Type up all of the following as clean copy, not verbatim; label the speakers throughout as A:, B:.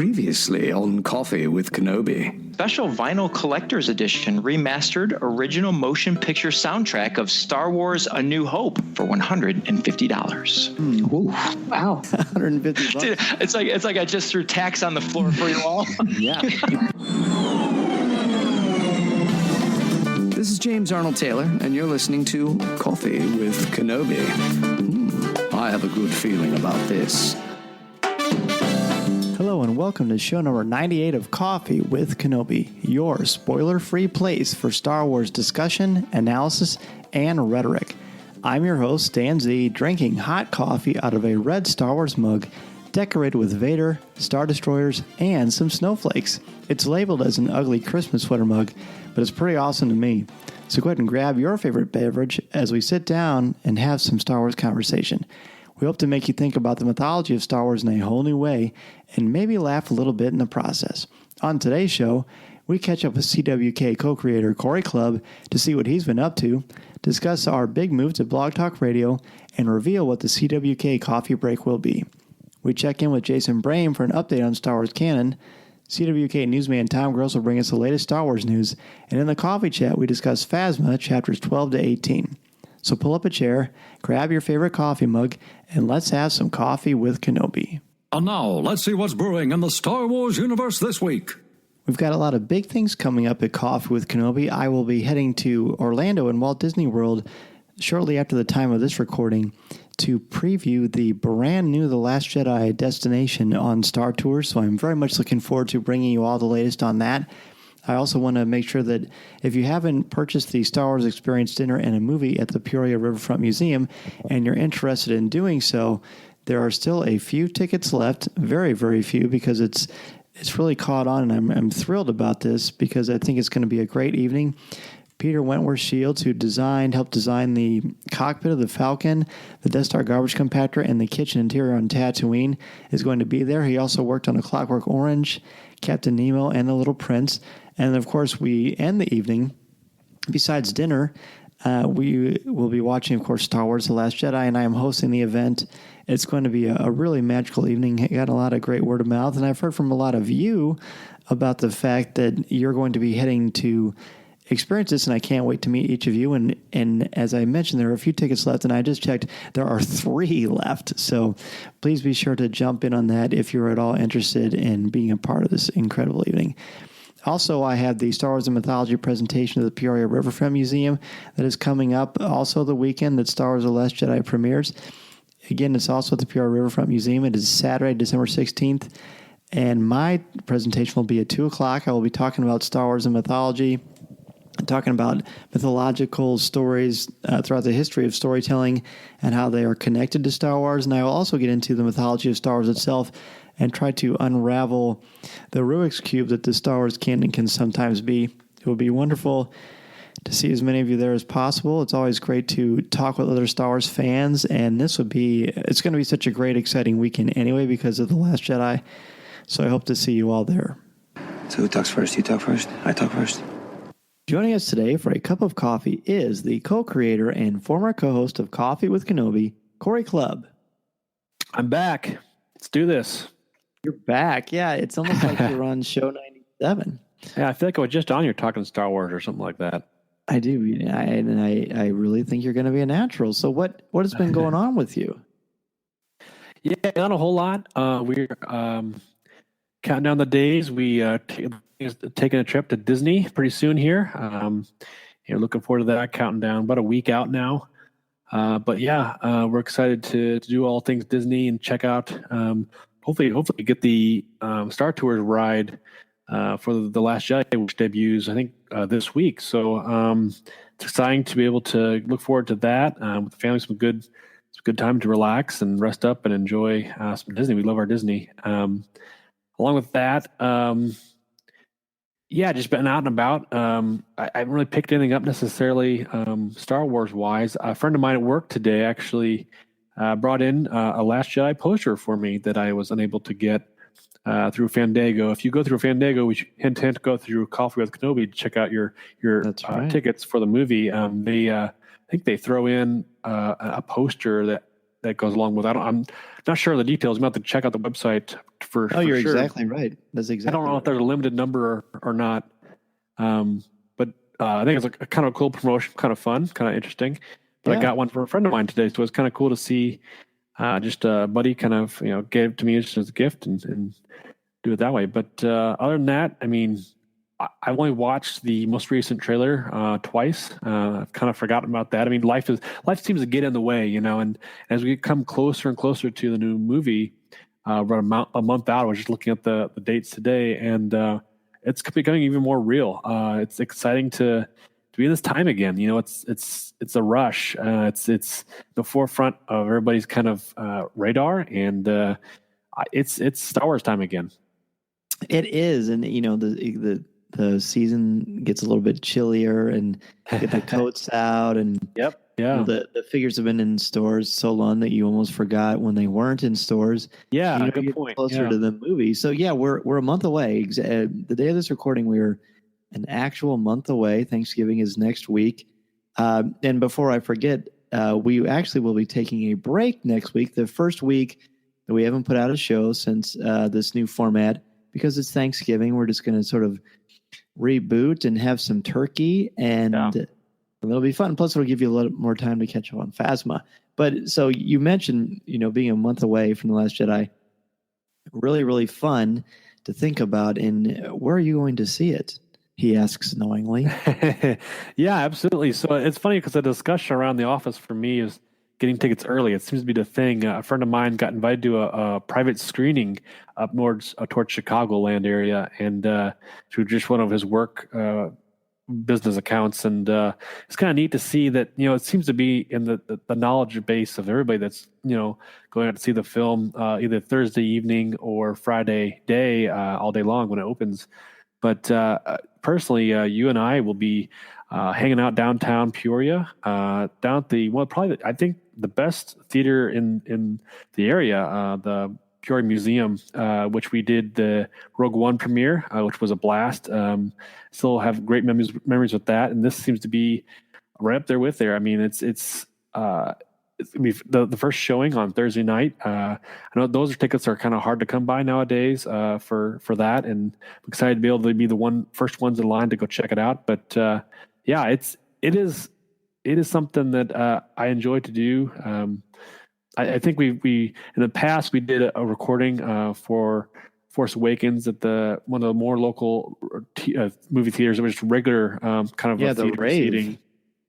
A: Previously on Coffee with Kenobi.
B: Special vinyl collector's edition remastered original motion picture soundtrack of Star Wars A New Hope for $150.
C: Wow.
D: $150.
B: Dude, it's like I just threw tax on the floor for you all.
D: Yeah.
A: This is James Arnold Taylor, and you're listening to Coffee with Kenobi. I have a good feeling about this.
D: Hello and welcome to show number 98 of Coffee with Kenobi, your spoiler-free place for Star Wars discussion, analysis, and rhetoric. I'm your host, Dan Z, drinking hot coffee out of a red Star Wars mug decorated with Vader, Star Destroyers, and some snowflakes. It's labeled as an ugly Christmas sweater mug, but it's pretty awesome to me. So go ahead and grab your favorite beverage as we sit down and have some Star Wars conversation. We hope to make you think about the mythology of Star Wars in a whole new way and maybe laugh a little bit in the process. On today's show, we catch up with CWK co-creator Cory Clubb to see what he's been up to, discuss our big move to Blog Talk Radio, and reveal what the CWK coffee break will be. We check in with Jason Brame for an update on Star Wars canon. CWK newsman Tom Gross will bring us the latest Star Wars news, and in the coffee chat, we discuss Phasma chapters 12 to 18. So pull up a chair, grab your favorite coffee mug, and let's have some coffee with Kenobi.
E: And now, let's see what's brewing in the Star Wars universe this week.
D: We've got a lot of big things coming up at Coffee with Kenobi. I will be heading to Orlando and Walt Disney World shortly after the time of this recording to preview the brand new The Last Jedi destination on Star Tours. So I'm very much looking forward to bringing you all the latest on that. I also want to make sure that if you haven't purchased the Star Wars Experience dinner and a movie at the Peoria Riverfront Museum and you're interested in doing so, there are still a few tickets left, very, very few, because it's really caught on, and I'm thrilled about this because I think it's going to be a great evening. Peter Wentworth Shields, who helped design the cockpit of the Falcon, the Death Star garbage compactor, and the kitchen interior on Tatooine, is going to be there. He also worked on A Clockwork Orange, Captain Nemo, and The Little Prince. And, of course, we end the evening, besides dinner, we will be watching, of course, Star Wars The Last Jedi, and I am hosting the event. It's going to be a really magical evening. I got a lot of great word of mouth, and I've heard from a lot of you about the fact that you're going to be heading to experience this, and I can't wait to meet each of you. And as I mentioned, there are a few tickets left, and I just checked. There are 3 left. So please be sure to jump in on that if you're at all interested in being a part of this incredible evening. Also, I have the Star Wars and Mythology presentation at the Peoria Riverfront Museum that is coming up also the weekend that Star Wars The Last Jedi premieres. Again, it's also at the Peoria Riverfront Museum. It is Saturday, December 16th, and my presentation will be at 2 o'clock. I will be talking about Star Wars and mythology, talking about mythological stories throughout the history of storytelling and how they are connected to Star Wars. And I will also get into the mythology of Star Wars itself and try to unravel the Rubik's Cube that the Star Wars canon can sometimes be. It will be wonderful to see as many of you there as possible. It's always great to talk with other Star Wars fans, and it's going to be such a great, exciting weekend anyway because of The Last Jedi. So I hope to see you all there.
F: So who talks first? You talk first? I talk first?
D: Joining us today for a cup of coffee is the co-creator and former co-host of Coffee with Kenobi, Cory Clubb.
G: I'm back. Let's do this.
D: You're back. Yeah, it's almost like you're on show 97.
G: Yeah, I feel like I was just on here talking Star Wars or something like that.
D: I do. I really think you're going to be a natural. So what has been going on with you?
G: Yeah, not a whole lot. We're counting down the days. We taking a trip to Disney pretty soon here. Looking forward to that. Counting down about a week out now. But yeah, we're excited to do all things Disney and check out. Hopefully get the Star Tours ride for the Last Jedi, which debuts I think this week. So it's exciting to be able to look forward to that with the family. Some good time to relax and rest up and enjoy some Disney. We love our Disney. Along with that, just been out and about. I haven't really picked anything up necessarily Star Wars wise. A friend of mine at work today actually brought in a Last Jedi poster for me that I was unable to get through Fandango. If you go through Fandango, we hint go through Coffee with Kenobi to check out your tickets for the movie. I think they throw in a poster that goes along with. I'm not sure of the details. I'm going to have to check out the website for
D: you're
G: sure.
D: exactly right. That's exactly.
G: I don't know if there's a limited number or not, but I think it's a kind of cool promotion, kind of fun, kind of interesting. But I got one for a friend of mine today, so it's kind of cool to see. Just a buddy kind of gave it to me just as a gift and do it that way. But other than that, I mean, I only watched the most recent trailer twice. I've kind of forgotten about that. I mean, life seems to get in the way, and as we come closer and closer to the new movie, we're a month out. I was just looking at the dates today, and it's becoming even more real. It's exciting to be in this time again. It's a rush. It's the forefront of everybody's kind of radar, and it's Star Wars time again.
D: It is, and the season gets a little bit chillier, and get the coats out, and the figures have been in stores so long that you almost forgot when they weren't in stores.
G: Yeah, good
D: get
G: point.
D: Closer to the movie, so we're a month away. The day of this recording, we're an actual month away. Thanksgiving is next week, and before I forget, we actually will be taking a break next week, the first week that we haven't put out a show since this new format, because it's Thanksgiving. We're just going to sort of reboot and have some turkey, and it'll be fun. Plus, it'll give you a little more time to catch up on Phasma. But so you mentioned, being a month away from The Last Jedi. Really, really fun to think about. And where are you going to see it? He asks knowingly.
G: Yeah, absolutely. So it's funny because the discussion around the office for me is getting tickets early. It seems to be the thing. A friend of mine got invited to a private screening up towards Chicagoland area, and through just one of his work business accounts. And it's kind of neat to see that it seems to be in the knowledge base of everybody that's going out to see the film either Thursday evening or Friday day, all day long when it opens. But personally, you and I will be hanging out downtown Peoria, down at I think the best theater in the area, the Peoria Museum, which we did the Rogue One premiere, which was a blast. Still have great memories with that, and this seems to be right up there with there. I mean, it's the first showing on Thursday night. I know those tickets are kind of hard to come by nowadays for that, and I'm excited to be able to be the first ones in line to go check it out. But it is something that I enjoy to do. I think we in the past we did a recording for Force Awakens at one of the more local movie theaters. It was just regular kind of a
D: the
G: theater
D: rave.
G: seating.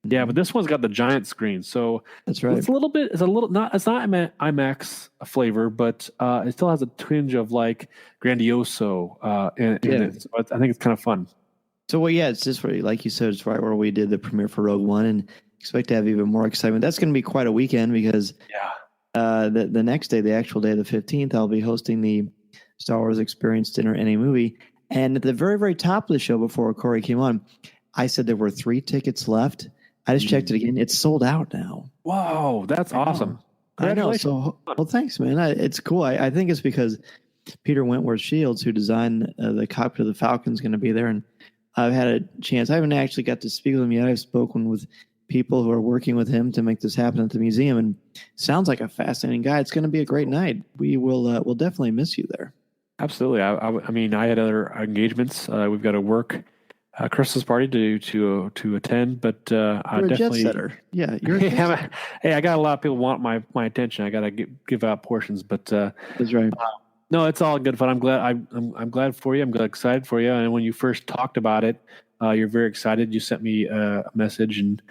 G: Yeah, but this one's got the giant screen, so
D: that's right.
G: It's not IMAX flavor, but it still has a twinge of like grandioso in it. So I think it's kind of fun.
D: So it's just like you said, it's right where we did the premiere for Rogue One, and expect to have even more excitement. That's going to be quite a weekend because the next day, the actual day, the 15th, I'll be hosting the Star Wars Experience Dinner and a Movie. And at the very, very top of the show, before Cory came on, I said there were 3 tickets left. I just checked it again. It's sold out now.
G: Whoa, that's awesome.
D: I know. So, thanks, man. It's cool. I think it's because Peter Wentworth Shields, who designed the cockpit of the Falcon, is going to be there. And I've had a chance. I haven't actually got to speak with him yet. I've spoken with people who are working with him to make this happen at the museum, and sounds like a fascinating guy. It's going to be a great night. We'll definitely miss you there.
G: Absolutely. I mean, I had other engagements. We've got a work Christmas party to attend, but
D: you're
G: definitely
D: a jet setter. Yeah, you're.
G: Hey, I got a lot of people want my attention. I got to give out portions, but
D: that's right.
G: No, it's all good fun. I'm glad for you. I'm excited for you. And when you first talked about it, you're very excited. You sent me a message, and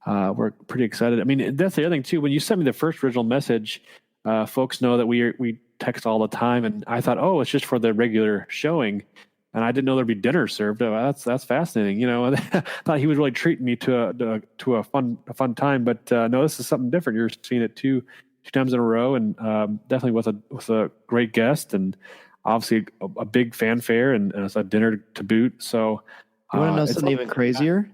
G: we're pretty excited. I mean, that's the other thing too. When you sent me the first original message, folks know that we text all the time, and I thought, oh, it's just for the regular showing, and I didn't know there'd be dinner served. Oh, that's fascinating. I thought he was really treating me to a fun time, but no, this is something different. You're seeing it two times in a row, and definitely with a great guest, and obviously a big fanfare, and a dinner to boot. So,
D: you want to know something even crazier?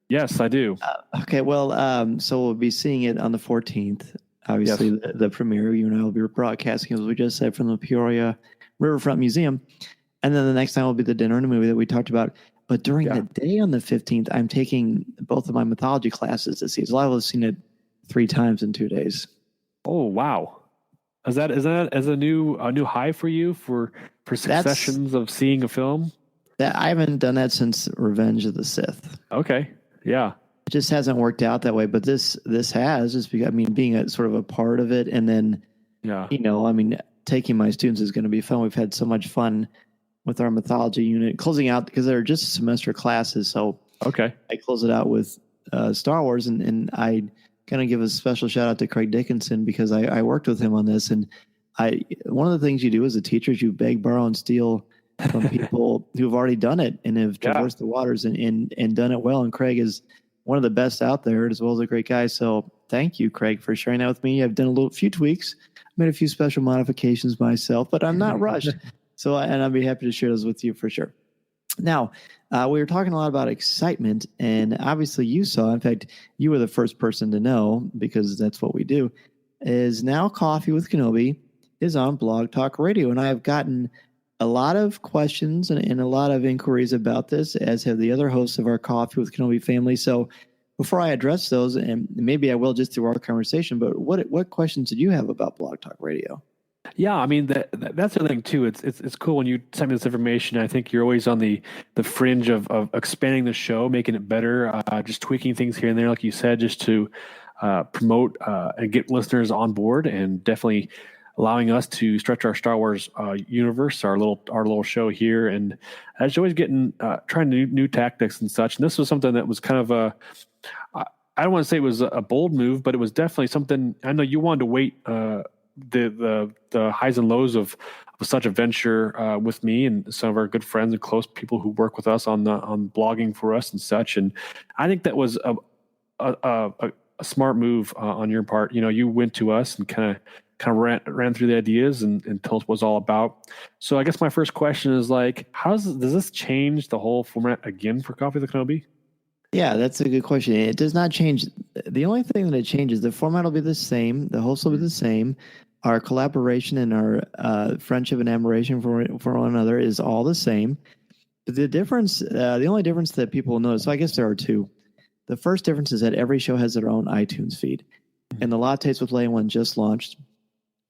G: Yes, I do.
D: Okay, well, so we'll be seeing it on the 14th. Obviously, yes. the premiere. You and I will be broadcasting, as we just said, from the Peoria Riverfront Museum, and then the next time will be the dinner and a movie that we talked about. But during the day on the 15th, I'm taking both of my mythology classes to see it. So I will have seen it 3 times in 2 days.
G: Oh, wow. Is that as a new high for you for successions of seeing a film?
D: That I haven't done that since Revenge of the Sith.
G: Okay, yeah,
D: It just hasn't worked out that way. But this has, just because, I mean, being a sort of a part of it, and then
G: yeah,
D: I mean, taking my students is going to be fun. We've had so much fun with our mythology unit, closing out because they're just semester classes. So
G: okay,
D: I close it out with Star Wars, and I kind of give a special shout out to Craig Dickinson because I worked with him on this. And one of the things you do as a teacher is you beg, borrow, and steal from people who've already done it and have traversed the waters and done it well. And Craig is one of the best out there, as well as a great guy. So thank you, Craig, for sharing that with me. I've done few tweaks, made a few special modifications myself, but I'm not rushed. So, and I'll be happy to share those with you for sure. Now, we were talking a lot about excitement, and obviously you saw, in fact, you were the first person to know, because that's what we do, is now Coffee with Kenobi is on Blog Talk Radio. And I have gotten a lot of questions and a lot of inquiries about this, as have the other hosts of our Coffee with Kenobi family. So before I address those, and maybe I will just through our conversation, but what questions did you have about Blog Talk Radio?
G: yeah. I mean, that's the thing too. It's cool when you send me this information. I think you're always on the fringe of expanding the show, making it better, just tweaking things here and there, like you said, just to promote and get listeners on board, and definitely allowing us to stretch our Star Wars universe, our little show here. And as always, getting trying new tactics and such. And this was something that was kind of I don't want to say it was a bold move, but it was definitely something. I know you wanted to wait the highs and lows of such a venture with me and some of our good friends and close people who work with us on blogging for us and such. And I think that was a smart move on your part. You went to us and kind of ran through the ideas and told us what it was all about. So I guess my first question is like, does this change the whole format again for Coffee with Kenobi?
D: Yeah, that's a good question. It does not change. The only thing that it changes, the format will be the same. The hosts will be the same. Our collaboration and our friendship and admiration for one another is all the same. The difference, the only difference that people will notice, so I guess there are two. The first difference is that every show has their own iTunes feed. And the Lattes with Leia one just launched.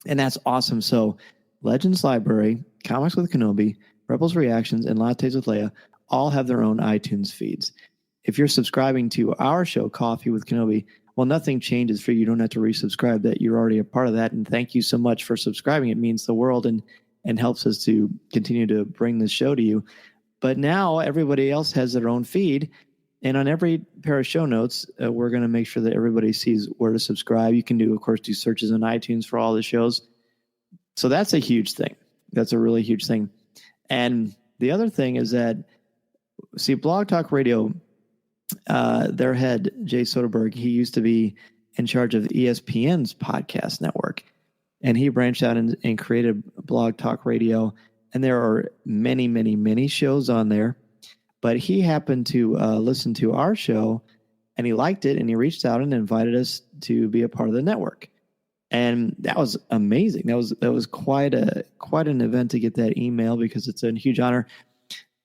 D: And that's awesome. So Legends Library, Comics with Kenobi, Rebels Reactions, and Lattes with Leia all have their own iTunes feeds. If you're subscribing to our show, Coffee with Kenobi, well, nothing changes for you. You don't have to resubscribe. That you're already a part of that. And thank you so much for subscribing. It means the world and helps us to continue to bring this show to you. But now everybody else has their own feed. And on every pair of show notes, we're going to make sure that everybody sees where to subscribe. You can of course, do searches on iTunes for all the shows. So that's a huge thing. That's a really huge thing. And the other thing is that, see, Blog Talk Radio, their head, Jay Soderbergh, he used to be in charge of ESPN's podcast network. And he branched out and created Blog Talk Radio. And there are many, many, many shows on there. But he happened to listen to our show, and he liked it, and he reached out and invited us to be a part of the network. And that was amazing. That was quite an event to get that email, because it's a huge honor.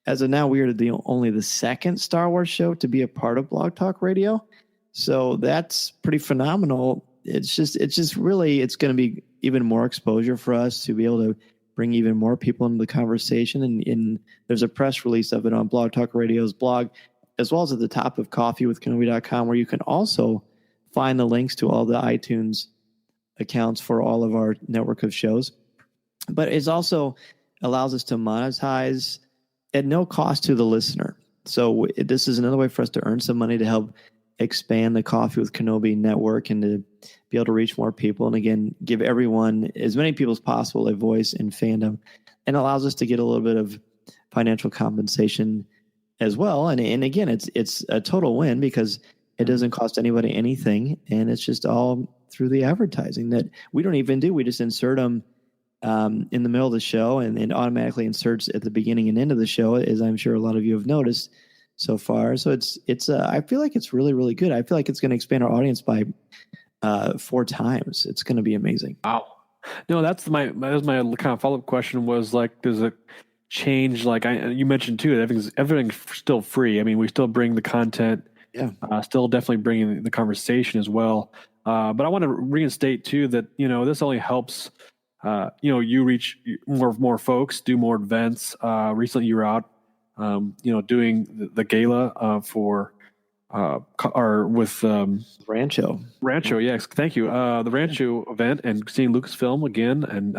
D: As of now, we are only the second Star Wars show to be a part of Blog Talk Radio. So that's pretty phenomenal. It's just really, it's going to be even more exposure for us to be able to bring even more people into the conversation. And there's a press release of it on Blog Talk Radio's blog, as well as at the top of coffeewithkenobi.com, where you can also find the links to all the iTunes accounts for all of our network of shows. But it also allows us to monetize at no cost to the listener. So this is another way for us to earn some money to help expand the Coffee with Kenobi network and to be able to reach more people. And again, give everyone, as many people as possible, a voice in fandom, and allows us to get a little bit of financial compensation as well. And again, it's a total win, because it doesn't cost anybody anything. And it's just all through the advertising that we don't even do. We just insert them in the middle of the show, and it automatically inserts at the beginning and end of the show, as I'm sure a lot of you have noticed so far. So it's I feel like it's really, really good. I feel like it's going to expand our audience by 4 times. It's going to be amazing.
G: Wow. No, that was my kind of follow-up question was like, does it change? Like you mentioned too, everything's still free. I mean, we still bring the content, still definitely bringing the conversation as well. But I want to reinstate too that, this only helps you reach more folks, do more events. Recently, you were out, doing the gala for or with
D: Rancho.
G: Yes, thank you. The Rancho event and seeing Lucasfilm again, and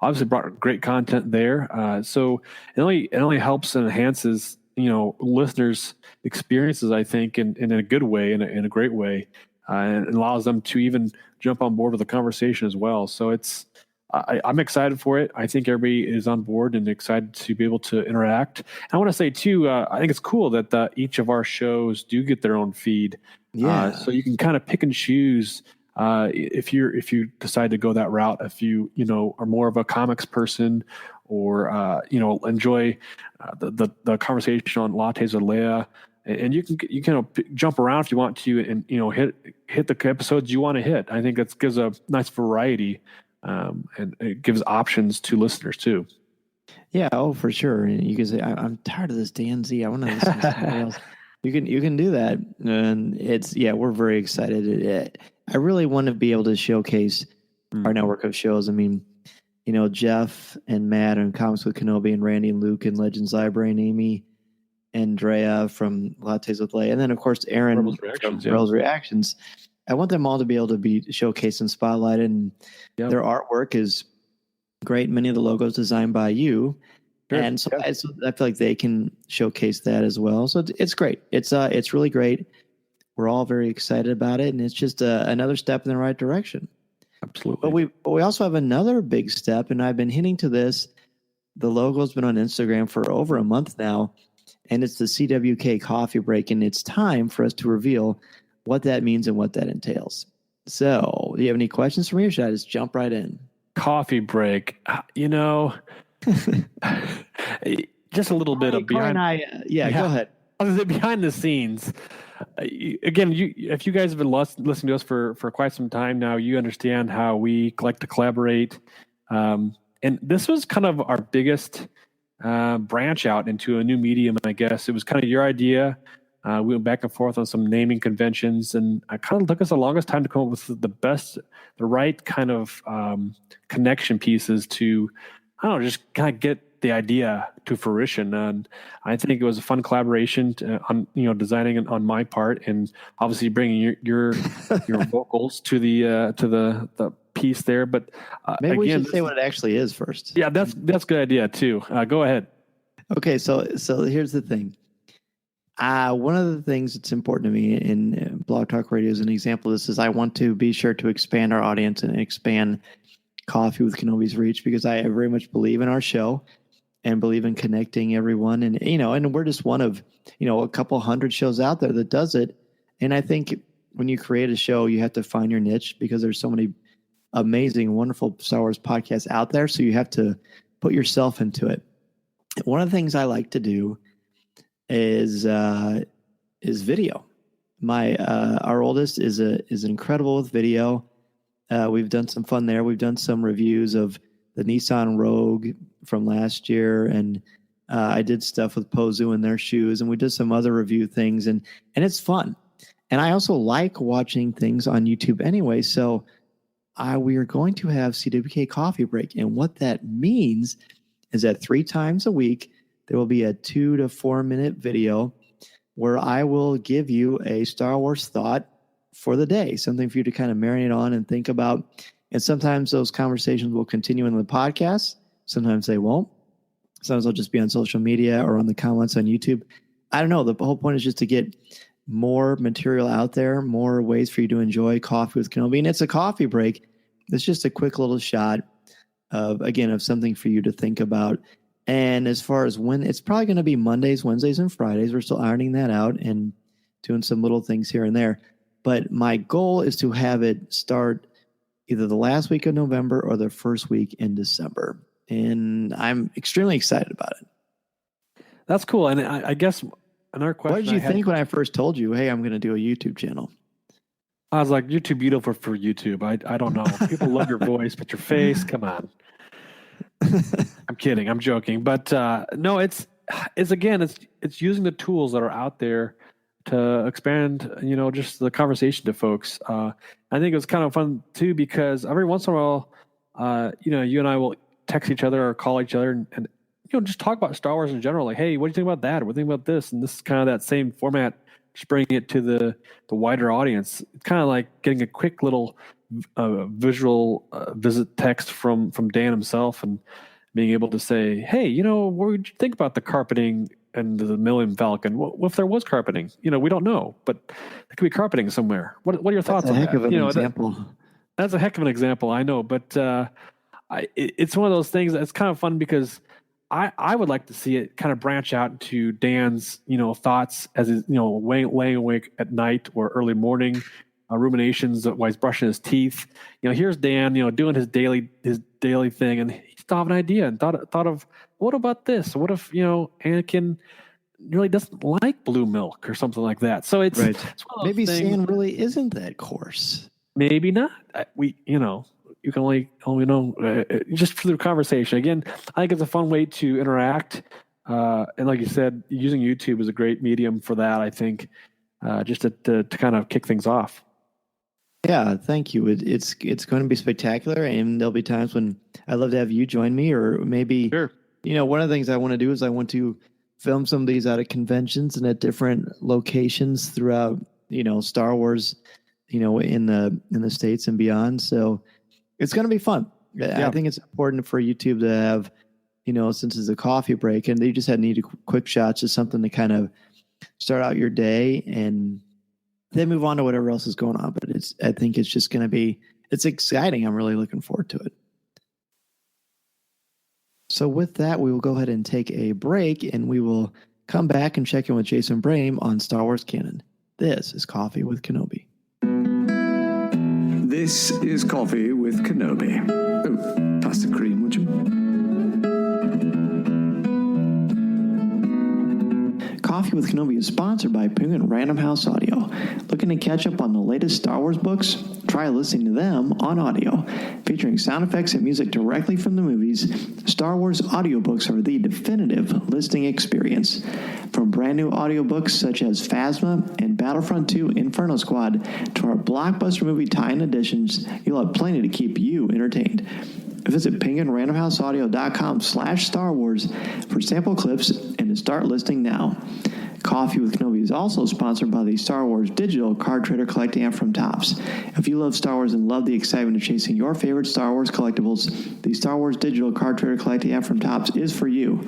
G: obviously brought great content there. So it only helps and enhances listeners' experiences. I think in a good way, in a great way, and allows them to even jump on board with the conversation as well. So I'm excited for it. I think everybody is on board and excited to be able to interact. And I want to say too, I think it's cool that each of our shows do get their own feed.
D: Yeah.
G: So you can kind of pick and choose if you decide to go that route. If you are more of a comics person, or enjoy the conversation on Lattes with Leia, and you can jump around if you want to, and hit the episodes you want to hit. I think that gives a nice variety. And it gives options to listeners too.
D: Yeah, for sure. And you can say, I'm tired of this DNZ. I want to listen to somebody else. You can do that, and we're very excited. I really want to be able to showcase our network of shows. I mean, Jeff and Matt and Comics with Kenobi, and Randy and Luke and Legends Library, and Amy and Drea from Lattes with Leia, and then of course Aaron from Rebels Reactions. I want them all to be able to be showcased and spotlighted, and their artwork is great. Many of the logos designed by you, and so I feel like they can showcase that as well. So it's great. It's really great. We're all very excited about it, and it's just another step in the right direction.
G: Absolutely.
D: But we also have another big step, and I've been hinting to this. The logo's been on Instagram for over a month now, and it's the CWK Coffee Break, and it's time for us to reveal what that means and what that entails. So, do you have any questions for me, or should I just jump right in?
G: Coffee break. Just a little bit of behind.
D: Go ahead.
G: Behind the scenes. Again, if you guys have been listening to us for quite some time now, you understand how we like to collaborate. And this was kind of our biggest branch out into a new medium, I guess. It was kind of your idea. We went back and forth on some naming conventions, and it kind of took us the longest time to come up with the right kind of connection pieces to, I don't know, just kind of get the idea to fruition. And I think it was a fun collaboration on designing it on my part, and obviously bringing your vocals to the piece there. But
D: maybe we should say what it actually is first.
G: Yeah, that's a good idea too. Go ahead.
D: Okay, so here's the thing. One of the things that's important to me in Blog Talk Radio as an example of this is I want to be sure to expand our audience and expand Coffee with Kenobi's reach, because I very much believe in our show and believe in connecting everyone. And, and we're just one of, a couple hundred shows out there that does it. And I think when you create a show, you have to find your niche, because there's so many amazing, wonderful Star Wars podcasts out there. So you have to put yourself into it. One of the things I like to do is video. Our oldest is incredible with video. We've done some fun there. We've done some reviews of the Nissan Rogue from last year, and I did stuff with Pozu and their shoes, and we did some other review things, and it's fun. And I also like watching things on YouTube anyway. So we are going to have CWK Coffee Break, and what that means is that 3 times a week there will be a 2 to 4 minute video where I will give you a Star Wars thought for the day, something for you to kind of marinate on and think about. And sometimes those conversations will continue in the podcast. Sometimes they won't. Sometimes they'll just be on social media or on the comments on YouTube. I don't know. The whole point is just to get more material out there, more ways for you to enjoy Coffee with Kenobi. And it's a coffee break. It's just a quick little shot of something for you to think about. And as far as when, it's probably going to be Mondays, Wednesdays, and Fridays. We're still ironing that out and doing some little things here and there. But my goal is to have it start either the last week of November or the first week in December. And I'm extremely excited about it.
G: That's cool. And I guess another question.
D: What did you think when I first told you, hey, I'm going to do a YouTube channel?
G: I was like, you're too beautiful for YouTube. I don't know. People love your voice, but your face, come on. I'm kidding. I'm joking. But no, it's using the tools that are out there to expand, just the conversation to folks. I think it was kind of fun too, because every once in a while, you and I will text each other or call each other and just talk about Star Wars in general. Like, hey, what do you think about that? What do you think about this? And this is kind of that same format, just bringing it to the wider audience. It's kind of like getting a quick little visual visit text from Dan himself and being able to say, hey, what would you think about the carpeting and the Millennium Falcon? What if there was carpeting? We don't know, but there could be carpeting somewhere. What are your thoughts on that?
D: That's a heck of an example.
G: That's a heck of an example, I know, but it's one of those things that's kind of fun because I would like to see it kind of branch out into Dan's, thoughts as he's, laying awake at night or early morning, ruminations while he's brushing his teeth. Here's Dan, doing his daily thing, and he thought of an idea and thought of, what about this? What if, Anakin really doesn't like blue milk or something like that? So it's,
D: right.
G: It's one of those
D: maybe
G: things.
D: Sand really isn't that coarse.
G: Maybe not. You can only know just through the conversation. Again, I think it's a fun way to interact. And like you said, using YouTube is a great medium for that, I think, just to kind of kick things off.
D: Yeah, thank you. It's going to be spectacular, and there'll be times when I'd love to have you join me, or maybe,
G: Sure.
D: One of the things I want to do is I want to film some of these out at conventions and at different locations throughout, Star Wars, in the States and beyond. So it's going to be fun.
G: Yeah.
D: I think it's important for YouTube to have, since it's a coffee break and they just need quick shots, just something to kind of start out your day and then move on to whatever else is going on. But I think it's just going to be, it's exciting. I'm really looking forward to it. So with that, we will go ahead and take a break and we will come back and check in with Jason Brame on Star Wars Canon. This is Coffee with Kenobi.
A: This is Coffee with Kenobi. Oh, pass the cream, would you? Coffee with Kenobi is sponsored by Penguin Random House Audio. Looking to catch up on the latest Star Wars books? Try listening to them on audio. Featuring sound effects and music directly from the movies, Star Wars audiobooks are the definitive listening experience. From brand new audiobooks such as Phasma and Battlefront 2 Inferno Squad to our blockbuster movie tie-in editions, you'll have plenty to keep you entertained. Visit penguinrandomhouseaudio.com/Star Wars for sample clips and to start listening now. Coffee with Kenobi is also sponsored by the Star Wars Digital Card Trader Collecting app from Topps. If you love Star Wars and love the excitement of chasing your favorite Star Wars collectibles, the Star Wars Digital Card Trader Collecting app from Topps is for you.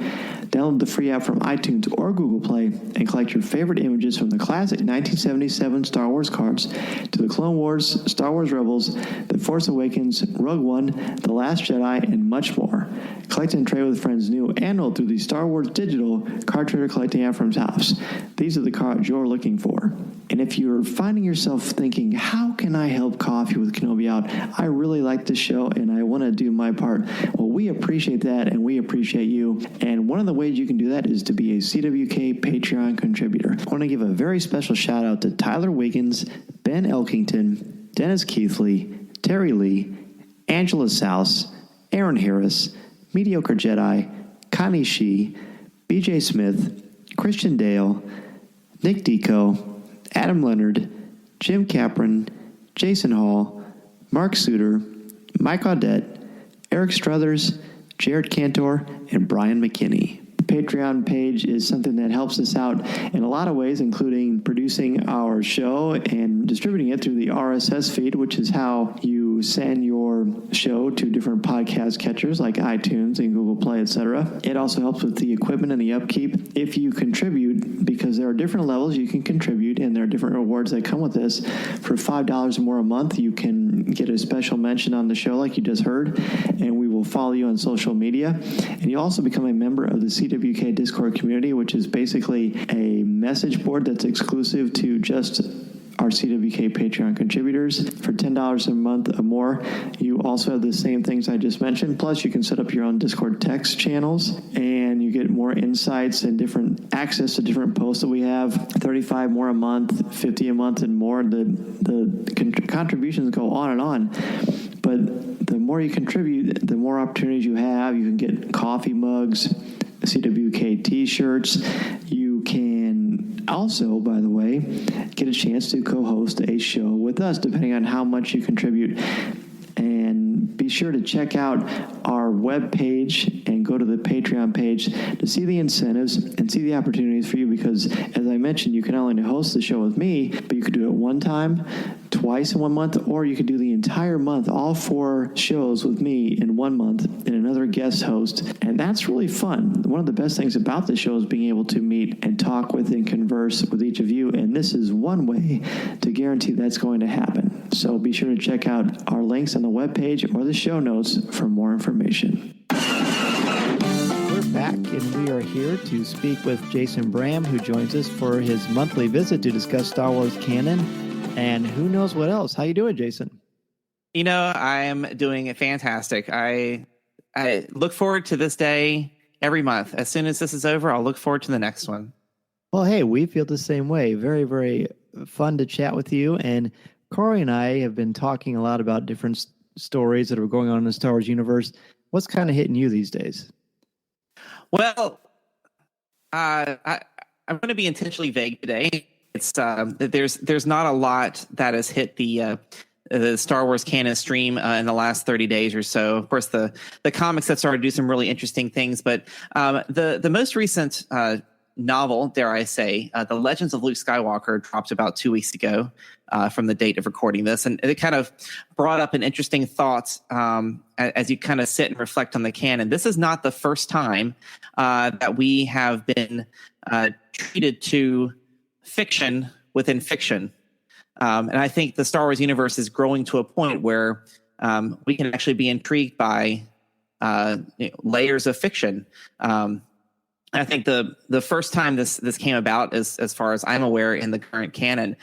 A: Download the free app from iTunes or Google Play and collect your favorite images from the classic 1977 Star Wars cards to the Clone Wars, Star Wars Rebels, The Force Awakens, Rogue One, The Last Jedi, and much more. Collect and trade with friends new and old through the Star Wars Digital Card Trader Collecting app from Topps. These are the cards you're looking for. And if you're finding yourself thinking, how can I help Coffee with Kenobi out? I really like this show and I want to do my part. Well, we appreciate that and we appreciate you. And one of the ways you can do that is to be a CWK Patreon contributor. I want to give a very special shout out to Tyler Wiggins, Ben Elkington, Dennis Keithley, Terry Lee, Angela Souse, Aaron Harris, Mediocre Jedi, Connie Shee, BJ Smith, Christian Dale, Nick Deco, Adam Leonard, Jim Capron, Jason Hall, Mark Suter, Mike Audette, Eric Struthers, Jared Cantor, and Brian McKinney. The Patreon page is something that helps us out in a lot of ways, including producing our show and distributing it through the RSS feed, which is how you send your show to different podcast catchers like iTunes and Google Play, etc. It also helps with the equipment and the upkeep. If you contribute, because there are different levels you can contribute, and there are different rewards that come with this. For $5 or more a month, you can get a special mention on the show like you just heard, and we will follow you on social media. And you also become a member of the CWK Discord community, which is basically a message board that's exclusive to just our CWK Patreon contributors. For $10 a month or more, you also have the same things I just mentioned. Plus, you can set up your own Discord text channels, and you get more insights and different access to different posts that we have. 35 more a month, 50 a month, and more. The contributions go on and on. But the more you contribute, the more opportunities you have. You can get coffee mugs, CWK t-shirts. You can also, by the way, get a chance to co-host a show with us, depending on how much you contribute. And be sure to check out our webpage and go to the Patreon page to see the incentives and see the opportunities for you, because as I mentioned, you can not only host the show with me, but you could do it one time, twice in 1 month, or you could do the entire month, all 4 shows with me in 1 month and another guest host. And that's really fun. One of the best things about the show is being able to meet and talk with and converse with each of you. And this is one way to guarantee that's going to happen. So be sure to check out our links on the webpage or the show notes for more information.
D: We're back, and we are here to speak with Jason Brame, who joins us for his monthly visit to discuss Star Wars canon and who knows what else. How you doing, Jason?
C: You know, I'm doing fantastic. I look forward to this day every month. As soon as this is over, I'll look forward to the next one.
D: Well, hey, we feel the same way. Very, very fun to chat with you. And Cory and I have been talking a lot about different stories that are going on in the Star Wars universe. What's kind of hitting you these days?
C: Well, I'm going to be intentionally vague today. It's there's not a lot that has hit the Star Wars canon stream in the last 30 days or so. Of course, the comics have started to do some really interesting things, but the most recent novel, dare I say, The Legends of Luke Skywalker, dropped about 2 weeks ago from the date of recording this. And it kind of brought up an interesting thought as you kind of sit and reflect on the canon. This is not the first time that we have been treated to fiction within fiction. And I think the Star Wars universe is growing to a point where we can actually be intrigued by layers of fiction. I think the first time this came about, as far as I'm aware, in the current canon,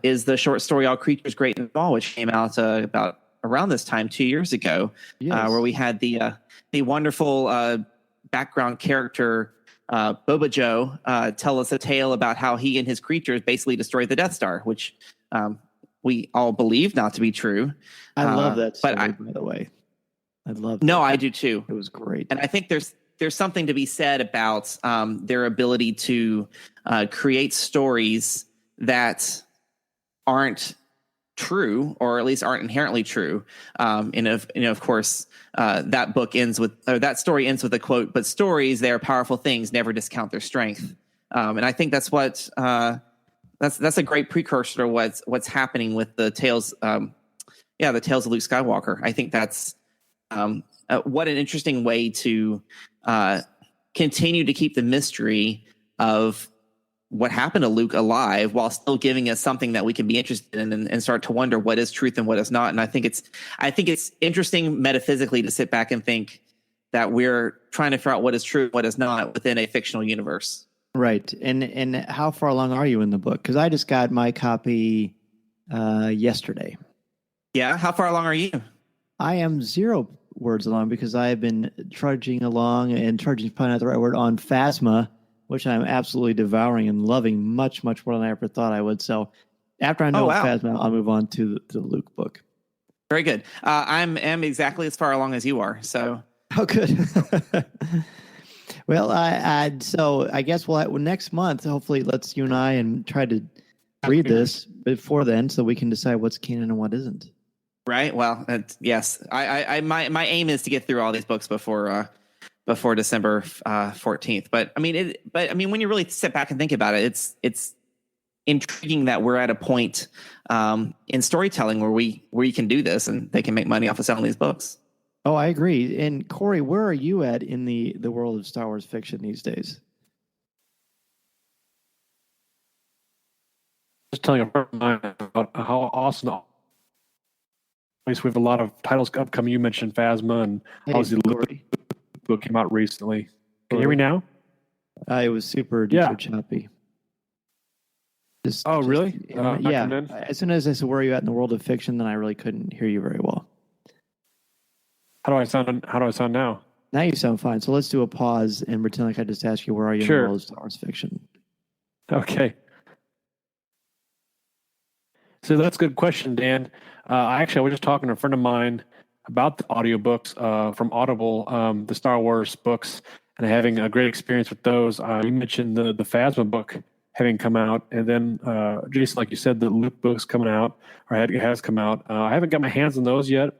C: is the short story "All Creatures Great and Small," which came out about around this time 2 years ago, where we had the wonderful background character Boba Joe tell us a tale about how he and his creatures basically destroyed the Death Star, which we all believe not to be true.
D: I love that story, by the way. I love.
C: No, I do too.
D: It was great,
C: and I think there's something to be said about their ability to create stories that aren't true, or at least aren't inherently true. Of course, that story ends with a quote, "But stories, they are powerful things, never discount their strength." And I think that's what that's a great precursor to what's happening with the tales. The tales of Luke Skywalker. I think that's what an interesting way to continue to keep the mystery of what happened to Luke alive, while still giving us something that we can be interested in and start to wonder what is truth and what is not. And I think it's interesting metaphysically to sit back and think that we're trying to figure out what is true, what is not within a fictional universe.
D: Right. And how far along are you in the book? Because I just got my copy yesterday.
C: Yeah. How far along are you?
D: I am 0 words along, because I have been trudging along, and trudging is probably not the right word, on Phasma, which I'm absolutely devouring and loving much, much more than I ever thought I would. So after I know Phasma, I'll move on to the Luke book.
C: Very good. I'm exactly as far along as you are. So.
D: Oh, good. Well, so I guess next month, hopefully, let's you and I and try to read this before then, so we can decide what's canon and what isn't.
C: Right. Well, yes. My aim is to get through all these books before December 14th. But I mean, when you really sit back and think about it, it's intriguing that we're at a point in storytelling where we can do this and they can make money off of selling these books.
D: Oh, I agree. And Cory, where are you at in the world of Star Wars fiction these days?
G: Just telling a friend of mine about how awesome. At least we have a lot of titles upcoming. You mentioned Phasma, and obviously the book came out recently. Can you hear me now?
D: It was super choppy.
G: Really?
D: Yeah. As soon as I said, where are you at in the world of fiction, then I really couldn't hear you very well.
G: How do I sound now?
D: Now you sound fine. So let's do a pause and pretend like I just asked you, where are you in the world of Star Wars fiction?
G: Okay. So that's a good question, Dan. I was just talking to a friend of mine about the audiobooks from Audible, the Star Wars books, and having a great experience with those. You mentioned the Phasma book having come out, and then Jason, like you said, the Luke book's coming out, or it has come out. I haven't got my hands on those yet.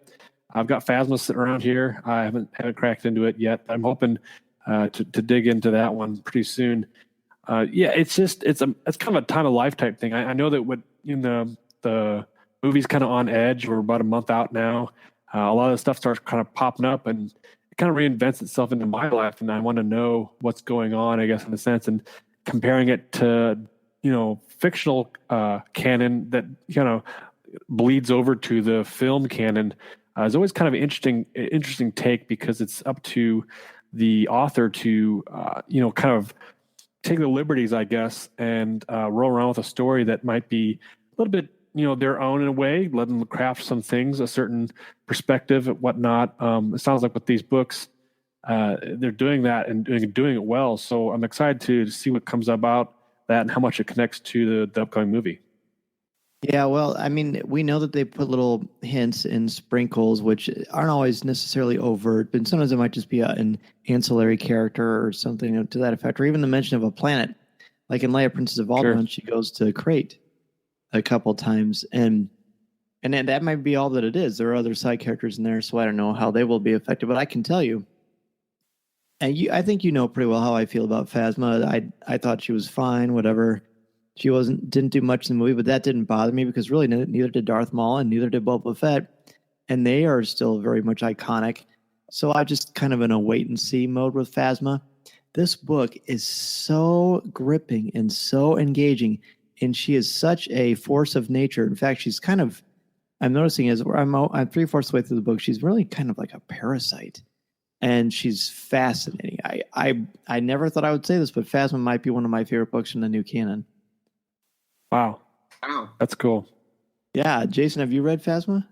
G: I've got Phasma sitting around here. I haven't cracked into it yet. I'm hoping to dig into that one pretty soon. It's kind of a time of life type thing. I know that what the movie's kind of on edge. We're about a month out now. A lot of stuff starts kind of popping up, and it kind of reinvents itself into my life, and I want to know what's going on, I guess, in a sense, and comparing it to fictional canon that kind of bleeds over to the film canon is always kind of an interesting take, because it's up to the author to kind of take the liberties, I guess, and roll around with a story that might be a little bit their own in a way, let them craft some things, a certain perspective and whatnot. It sounds like with these books, they're doing that and doing it well. So I'm excited to see what comes about that and how much it connects to the upcoming movie.
D: Yeah, well, I mean, we know that they put little hints and sprinkles, which aren't always necessarily overt, but sometimes it might just be an ancillary character or something to that effect, or even the mention of a planet. Like in Leia, Princess of Alderaan, She goes to Crate a couple times, and then that might be all that it is. There are other side characters in there, so I don't know how they will be affected, but I can tell you, and I think you know pretty well how I feel about Phasma. I thought she was fine, whatever. She didn't do much in the movie, but that didn't bother me because really neither did Darth Maul and neither did Boba Fett, and they are still very much iconic. So I'm just kind of in a wait and see mode with Phasma. This book is so gripping and so engaging, and she is such a force of nature. In fact, she's kind of, I'm noticing as I'm 3/4 of the way through the book, she's really kind of like a parasite, and she's fascinating. I never thought I would say this, but Phasma might be one of my favorite books in the new canon.
G: Wow. That's cool.
D: Yeah. Jason, have you read Phasma?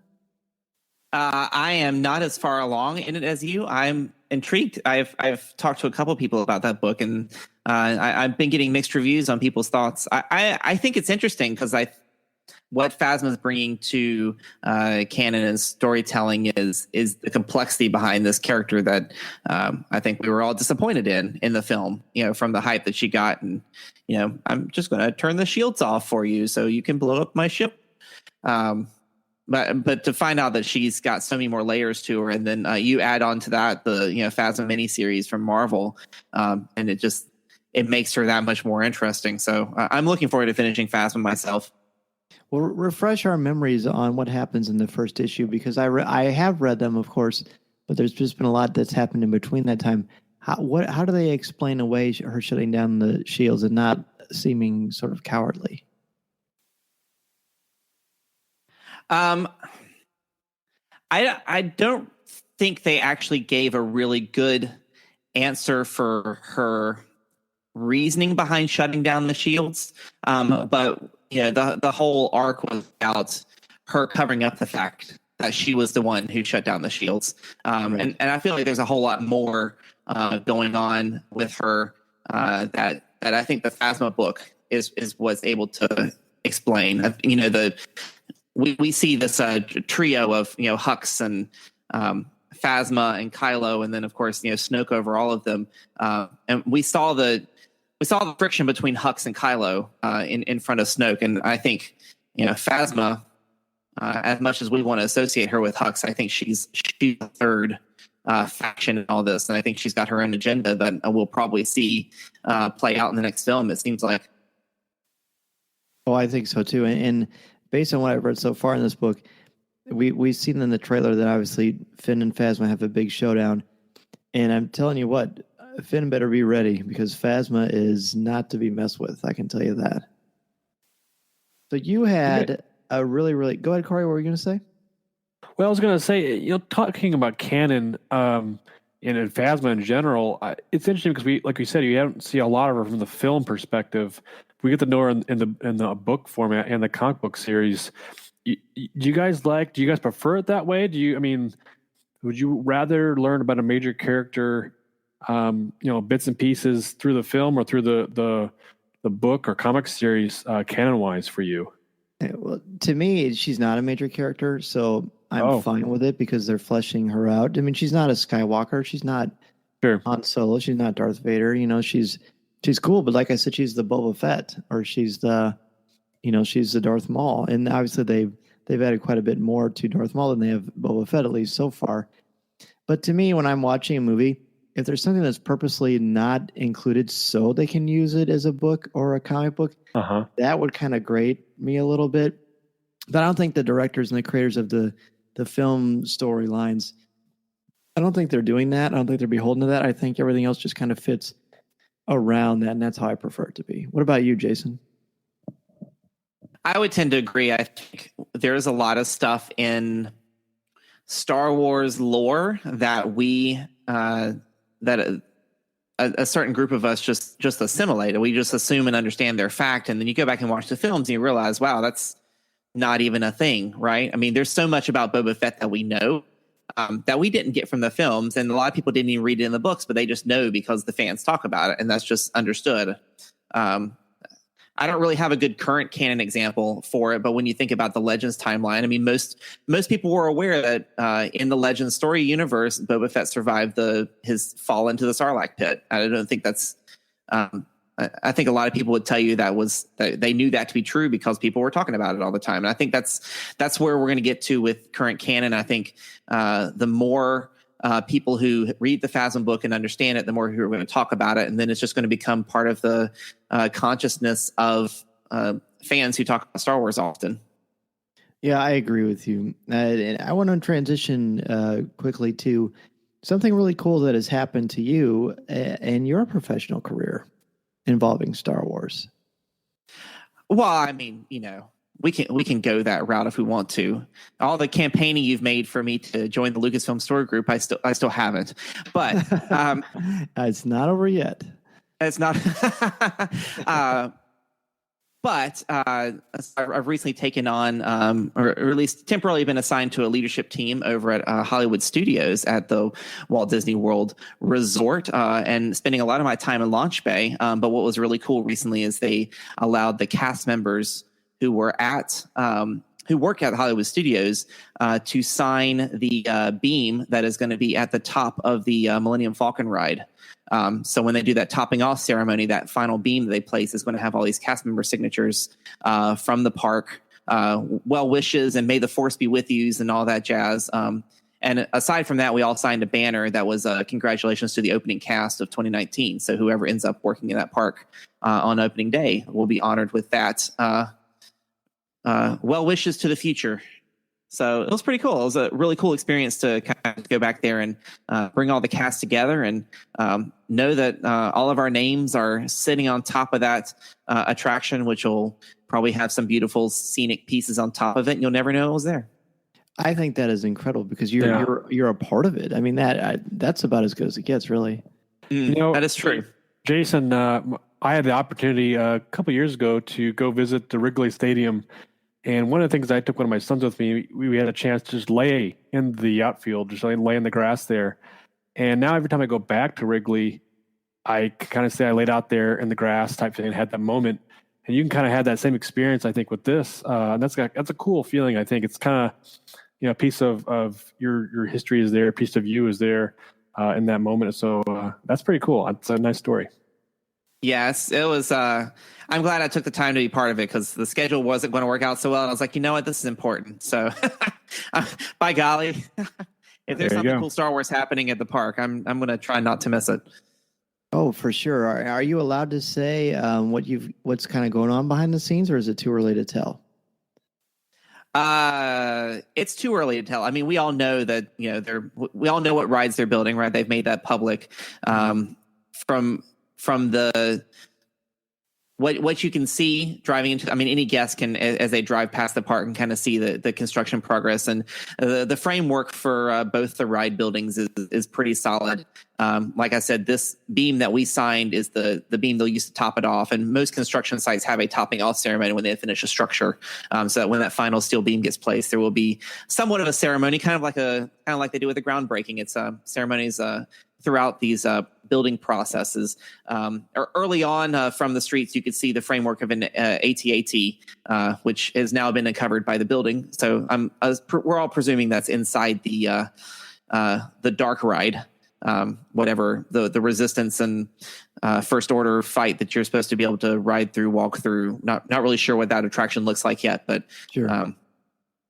C: I am not as far along in it as you. I'm intrigued. I've talked to a couple of people about that book, and I've been getting mixed reviews on people's thoughts. I think it's interesting because what Phasma is bringing to canon and storytelling is the complexity behind this character that I think we were all disappointed in the film, from the hype that she got. And, I'm just going to turn the shields off for you so you can blow up my ship. But to find out that she's got so many more layers to her, and then you add on to that the Phasma miniseries from Marvel, and it makes her that much more interesting. So I'm looking forward to finishing Phasma myself.
D: Well, refresh our memories on what happens in the first issue, because I have read them, of course, but there's just been a lot that's happened in between that time. How do they explain away her shutting down the shields and not seeming sort of cowardly?
C: I don't think they actually gave a really good answer for her reasoning behind shutting down the shields. But the whole arc was about her covering up the fact that she was the one who shut down the shields. Right. And I feel like there's a whole lot more going on with her that I think the Phasma book was able to explain. We see this trio of Hux and Phasma and Kylo, and then of course Snoke over all of them. And we saw the friction between Hux and Kylo in front of Snoke, and I think Phasma, as much as we want to associate her with Hux, I think she's the third faction in all this, and I think she's got her own agenda that we'll probably see play out in the next film. It seems like.
D: Oh, I think so too, and based on what I've read so far in this book, we've seen in the trailer that obviously Finn and Phasma have a big showdown, and I'm telling you what, Finn better be ready, because Phasma is not to be messed with. I can tell you that. So you had a really, really... Go ahead, Cory. What were you going to say?
G: Well, I was going to say, talking about canon and Phasma in general, it's interesting because like we said, you don't see a lot of her from the film perspective. We get to know her in the book format and the comic book series. Do you guys prefer it that way? Would you rather learn about a major character, bits and pieces through the film or through the book or comic series, canon wise for you?
D: Well, to me, she's not a major character, so I'm fine with it because they're fleshing her out. She's not a Skywalker. She's not Han Solo. She's not Darth Vader. She's cool, but like I said, she's the Boba Fett, or she's the Darth Maul. And obviously they've added quite a bit more to Darth Maul than they have Boba Fett, at least so far. But to me, when I'm watching a movie, if there's something that's purposely not included so they can use it as a book or a comic book, that would kind of grate me a little bit. But I don't think the directors and the creators of the film storylines, I don't think they're doing that. I don't think they're beholden to that. I think everything else just kind of fits around that, and that's how I prefer it to be. What about you, Jason?
C: I would tend to agree. I think there's a lot of stuff in Star Wars lore that we that a certain group of us just assimilate. We just assume and understand their fact, and then you go back and watch the films and you realize, wow, that's not even a thing, right? I mean, there's so much about Boba Fett that we know that we didn't get from the films, and a lot of people didn't even read it in the books, but they just know because the fans talk about it, and that's just understood. I don't really have a good current canon example for it, but when you think about the Legends timeline, I mean, most people were aware that in the Legends story universe, Boba Fett survived his fall into the Sarlacc pit. I don't think that's. I think a lot of people would tell you that they knew that to be true because people were talking about it all the time, and I think that's where we're going to get to with current canon. I think the more people who read the Phasma book and understand it, the more who are going to talk about it, and then it's just going to become part of the consciousness of fans who talk about Star Wars often.
D: Yeah, I agree with you. And I want to transition quickly to something really cool that has happened to you in your professional career involving Star Wars.
C: Well, I mean, we can go that route if we want to. All the campaigning you've made for me to join the Lucasfilm Story Group, I still haven't. But
D: it's not over yet.
C: It's not. But I've recently taken on, or at least temporarily been assigned to a leadership team over at Hollywood Studios at the Walt Disney World Resort, and spending a lot of my time in Launch Bay. But what was really cool recently is they allowed the cast members who work at Hollywood Studios to sign the beam that is going to be at the top of the Millennium Falcon ride. So when they do that topping off ceremony, that final beam that they place is going to have all these cast member signatures from the park, well wishes and may the force be with yous and all that jazz. And aside from that, we all signed a banner that was congratulations to the opening cast of 2019. So whoever ends up working in that park on opening day will be honored with that. Well wishes to the future. So it was pretty cool. It was a really cool experience to kind of go back there and bring all the cast together and know that all of our names are sitting on top of that attraction, which will probably have some beautiful scenic pieces on top of it. And you'll never know it was there.
D: I think that is incredible because you're a part of it. I mean, that's about as good as it gets, really.
C: That is true.
G: Jason, I had the opportunity a couple years ago to go visit the Wrigley Stadium. And one of the things I took one of my sons with me, we had a chance to just lay in the outfield, just lay in the grass there. And now every time I go back to Wrigley, I kind of say I laid out there in the grass type thing and had that moment. And you can kind of have that same experience, I think, with this. And that's a cool feeling. I think it's kind of, a piece of your history is there, a piece of you is there in that moment. So that's pretty cool. It's a nice story.
C: Yes, it was. I'm glad I took the time to be part of it because the schedule wasn't going to work out so well. And I was like, you know what, this is important. So, by golly, if there's something cool Star Wars happening at the park, I'm going to try not to miss it.
D: Oh, for sure. Are you allowed to say what's kind of going on behind the scenes, or is it too early to tell?
C: It's too early to tell. I mean, we all know that we all know what rides they're building, right? They've made that public. From the what you can see driving into, I mean, any guest can, as they drive past the park, and kind of see the construction progress, and the framework for both the ride buildings is pretty solid. Like I said, this beam that we signed is the beam they'll use to top it off, and most construction sites have a topping off ceremony when they finish a structure, so that when that final steel beam gets placed, there will be somewhat of a ceremony, kind of like they do with the groundbreaking. It's ceremonies throughout these building processes. Early on from the streets, you could see the framework of an AT-AT, which has now been uncovered by the building. So we're all presuming that's inside the dark ride, whatever the resistance and first order fight that you're supposed to be able to ride through, walk through. Not really sure what that attraction looks like yet, but
D: sure.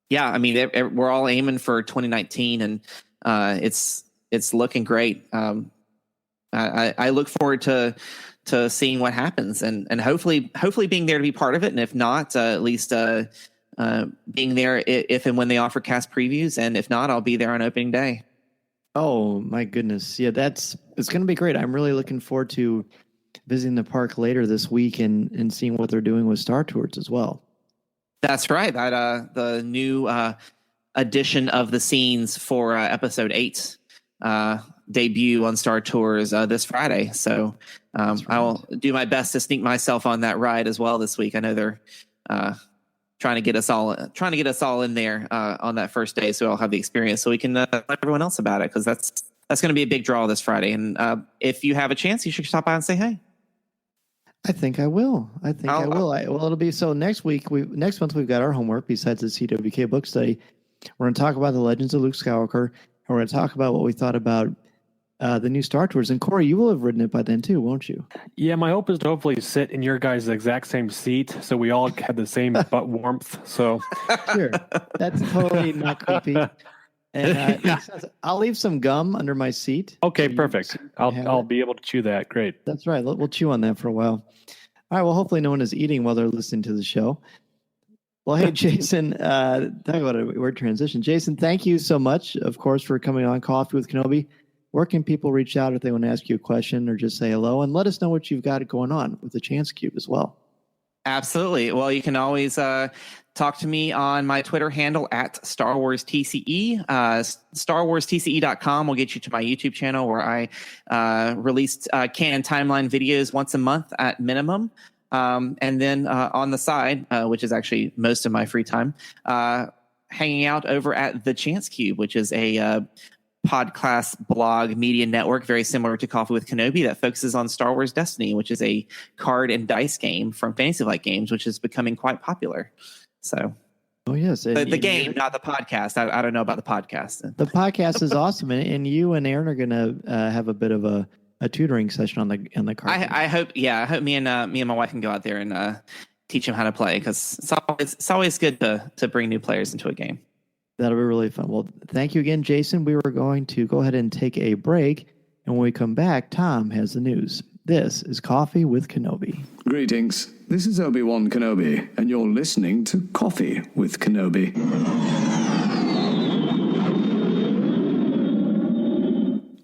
C: Yeah, I mean, we're all aiming for 2019, and it's looking great. I look forward to seeing what happens, and hopefully being there to be part of it, and if not, at least being there if and when they offer cast previews, and if not, I'll be there on opening day.
D: Oh my goodness. Yeah, it's going to be great. I'm really looking forward to visiting the park later this week and seeing what they're doing with Star Tours as well.
C: That's right. That the new edition of the scenes for episode 8 debut on Star Tours this Friday. So right. I'll do my best to sneak myself on that ride as well this week. I know they're trying to get us all in there on that first day, so I'll have the experience, so we can let everyone else about it, because that's going to be a big draw this Friday. And if you have a chance, you should stop by and say hey.
D: I think I will. I will. Well, it'll be so next month we've got our homework besides the CWK book study. We're going to talk about the Legends of Luke Skywalker, and we're going to talk about what we thought about the new Star Tours. And Cory, you will have written it by then too, won't you?
G: Yeah, my hope is to hopefully sit in your guys' exact same seat, so we all have the same butt warmth. So
D: sure, that's totally not creepy. And I'll leave some gum under my seat.
G: Okay, perfect. I'll be able to chew that. Great.
D: That's right. We'll chew on that for a while. All right. Well, hopefully no one is eating while they're listening to the show. Well, hey, Jason, talk about a word transition. Jason, thank you so much, of course, for coming on Coffee with Kenobi. Where can people reach out if they want to ask you a question or just say hello, and let us know what you've got going on with the Chance Cube as well?
C: Absolutely. Well, you can always talk to me on my Twitter handle at Star Wars TCE. StarWarsTCE.com will get you to my YouTube channel, where I release canon timeline videos once a month at minimum. And then on the side, which is actually most of my free time, hanging out over at the Chance Cube, which is a podcast blog media network very similar to Coffee with Kenobi that focuses on Star Wars Destiny, which is a card and dice game from Fantasy Flight Games, which is becoming quite popular. So,
D: oh yes,
C: the game, not the podcast. I don't know about the podcast.
D: The podcast is awesome, and you and Aaron are going to have a bit of a tutoring session on the card.
C: I hope me and my wife can go out there and teach them how to play, because it's always good to bring new players into a game.
D: That'll be really fun. Well, thank you again, Jason. We were going to go ahead and take a break, and when we come back, Tom has the news. This is Coffee with Kenobi.
E: Greetings. This is Obi-Wan Kenobi, and you're listening to Coffee with Kenobi.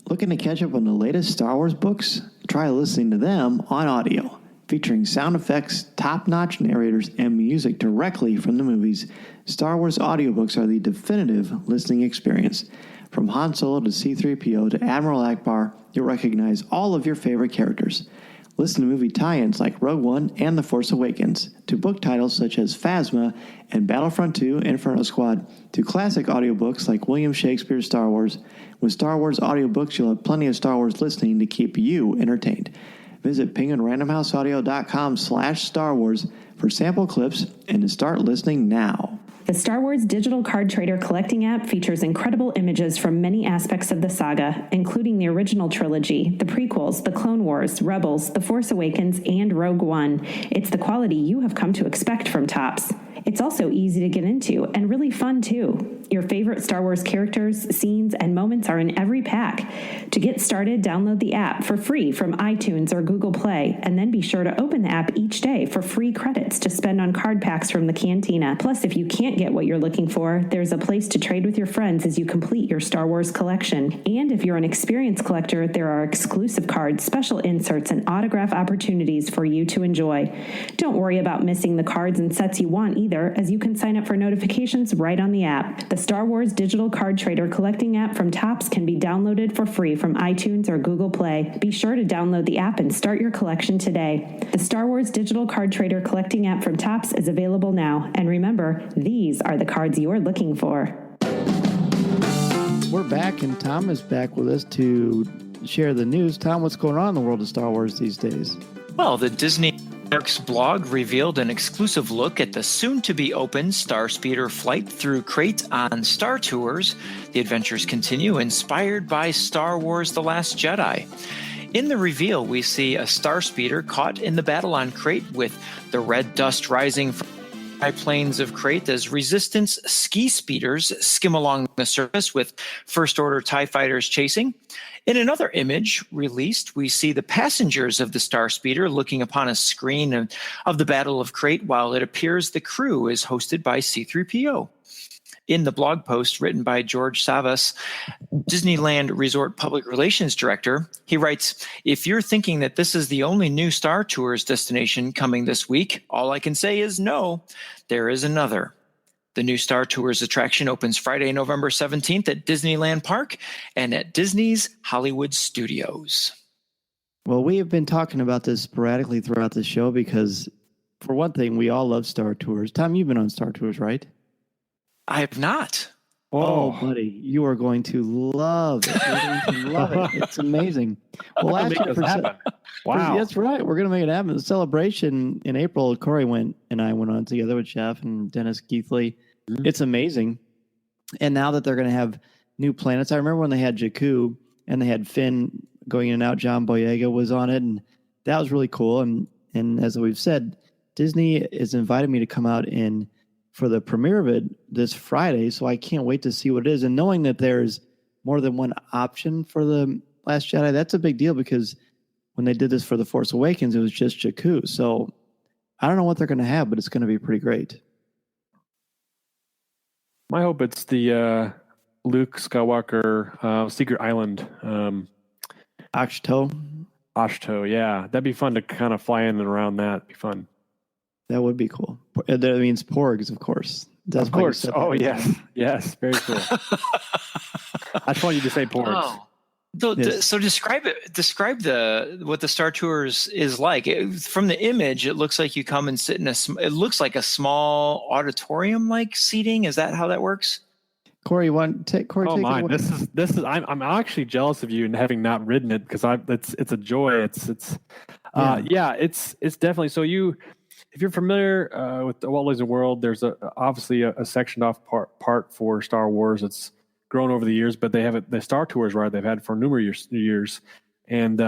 A: Looking to catch up on the latest Star Wars books? Try listening to them on audio, featuring sound effects, top-notch narrators, and music directly from the movies. Star Wars audiobooks are the definitive listening experience. From Han Solo to C-3PO to Admiral Akbar, you'll recognize all of your favorite characters. Listen to movie tie-ins like Rogue One and The Force Awakens, to book titles such as Phasma and Battlefront 2 Inferno Squad, to classic audiobooks like William Shakespeare's Star Wars. With Star Wars audiobooks, you'll have plenty of Star Wars listening to keep you entertained. Visit penguinrandomhouseaudio.com/Star Wars for sample clips and to start listening now.
H: The Star Wars digital card trader collecting app features incredible images from many aspects of the saga, including the original trilogy, the prequels, the Clone Wars, Rebels, The Force Awakens, and Rogue One. It's the quality you have come to expect from Topps. It's also easy to get into and really fun too. Your favorite Star Wars characters, scenes, and moments are in every pack. To get started, download the app for free from iTunes or Google Play, and then be sure to open the app each day for free credits to spend on card packs from the Cantina. Plus, if you can't get what you're looking for, there's a place to trade with your friends as you complete your Star Wars collection. And if you're an experienced collector, there are exclusive cards, special inserts, and autograph opportunities for you to enjoy. Don't worry about missing the cards and sets you want either, as you can sign up for notifications right on the app. The Star Wars digital card trader collecting app from Topps can be downloaded for free from iTunes or Google Play. Be sure to download the app and start your collection today. The Star Wars digital card trader collecting app from Topps is available now. And remember, these are the cards you're looking for.
D: We're back, and Tom is back with us to share the news. Tom, what's going on in the world of Star Wars these days?
B: Well, the Disney Parks blog revealed an exclusive look at the soon-to-be-open Starspeeder flight through Crate on Star Tours. The adventures continue, inspired by Star Wars The Last Jedi. In the reveal, we see a Starspeeder caught in the battle on Crate with the red dust rising from high plains of Crate as Resistance ski speeders skim along the surface with First Order TIE fighters chasing. In another image released, we see the passengers of the Star Speeder looking upon a screen of the Battle of Crate, while it appears the crew is hosted by C-3PO. In the blog post written by George Savas, Disneyland Resort Public Relations Director, he writes, "If you're thinking that this is the only new Star Tours destination coming this week, all I can say is no, there is another. The new Star Tours attraction opens Friday, November 17th at Disneyland Park and at Disney's Hollywood Studios."
D: Well, we have been talking about this sporadically throughout the show because, for one thing, we all love Star Tours. Tom, you've been on Star Tours, right?
B: I have not.
D: Oh, buddy, you are going to love it. You're going to love it. It's amazing. Well, last year,
G: Wow.
D: That's right. We're going to make it happen. The celebration in April, Cory and I went on together with Jeff and Dennis Keithley.
G: Mm-hmm.
D: It's amazing. And now that they're going to have new planets, I remember when they had Jakku and they had Finn going in and out. John Boyega was on it, and that was really cool. And as we've said, Disney has invited me to come out for the premiere of it this Friday, so I can't wait to see what it is. And knowing that there's more than one option for the Last Jedi, that's a big deal because when they did this for The Force Awakens, it was just Jakku. So I don't know what they're going to have, but it's going to be pretty great.
G: I hope it's the Luke Skywalker Secret Island.
D: Ashto.
G: Ashto, yeah. That'd be fun to kind of fly in and around that. It'd be fun.
D: That would be cool. That means porgs, of course.
G: Of course. Oh, yes. Yes. Very cool. I just want you to say porgs.
B: Oh. So describe what the Star Tours is like. From the image, it looks like you come and sit it looks like a small auditorium-like seating. Is that how that works?
D: Cory, take
G: Oh
D: take
G: my!
D: it away.
G: This is. I'm actually jealous of you and having not ridden it because it's a joy. It's definitely. So if you're familiar with the Walt Disney World, there's obviously a sectioned off part for Star Wars. It's grown over the years, but they have the Star Tours ride they've had for numerous years. And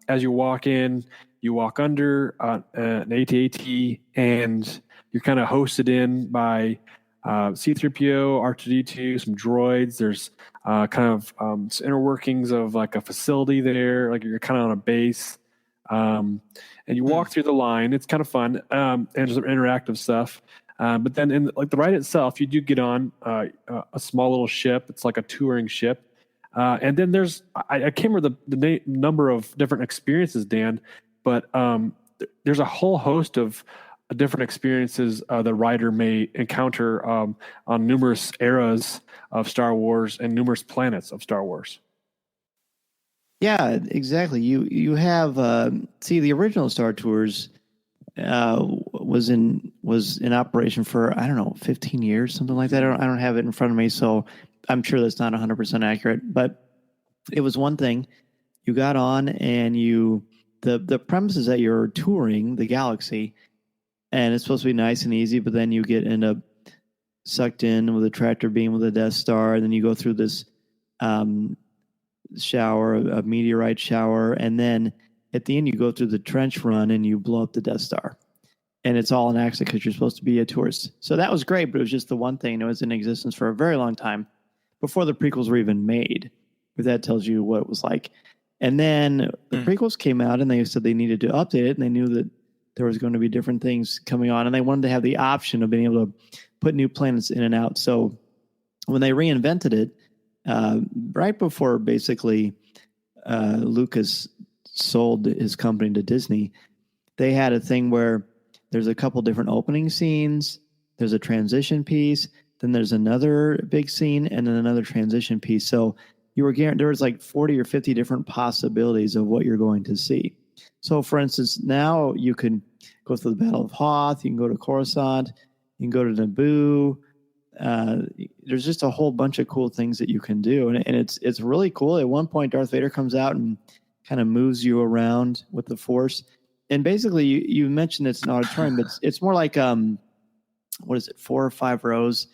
G: as you walk in, you walk under an AT-AT, and you're kind of hosted in by C-3PO, R2-D2, some droids. There's kind of inner workings of like a facility there, like you're kind of on a base. And you walk through the line. It's kind of fun, and there's some interactive stuff. But then in the ride itself, you do get on a small little ship. It's like a touring ship. And then there's, I can't remember the number of different experiences, Dan, but there's a whole host of different experiences the rider may encounter on numerous eras of Star Wars and numerous planets of Star Wars.
D: Yeah, exactly. You have the original Star Tours was in operation for 15 years, something like that. I don't have it in front of me, so I'm sure that's not 100% accurate. But it was one thing. You got on, and the premise is that you're touring the galaxy, and it's supposed to be nice and easy. But then you end up sucked in with a tractor beam with a Death Star, and then you go through this shower, a meteorite shower, and then at the end you go through the trench run and you blow up the Death Star. And it's all an accident because you're supposed to be a tourist. So that was great, but it was just the one thing that was in existence for a very long time before the prequels were even made. If that tells you what it was like. And then the prequels came out and they said they needed to update it, and they knew that there was going to be different things coming on, and they wanted to have the option of being able to put new planets in and out. So when they reinvented it, right before basically Lucas sold his company to Disney, they had a thing where there's a couple different opening scenes, there's a transition piece, then there's another big scene, and then another transition piece. So there was like 40 or 50 different possibilities of what you're going to see. So for instance, now you can go through the Battle of Hoth, you can go to Coruscant, you can go to Naboo. There's just a whole bunch of cool things that you can do, and it's really cool. At one point, Darth Vader comes out and kind of moves you around with the Force, and basically you mentioned it's an auditorium, but it's more like 4 or 5 rows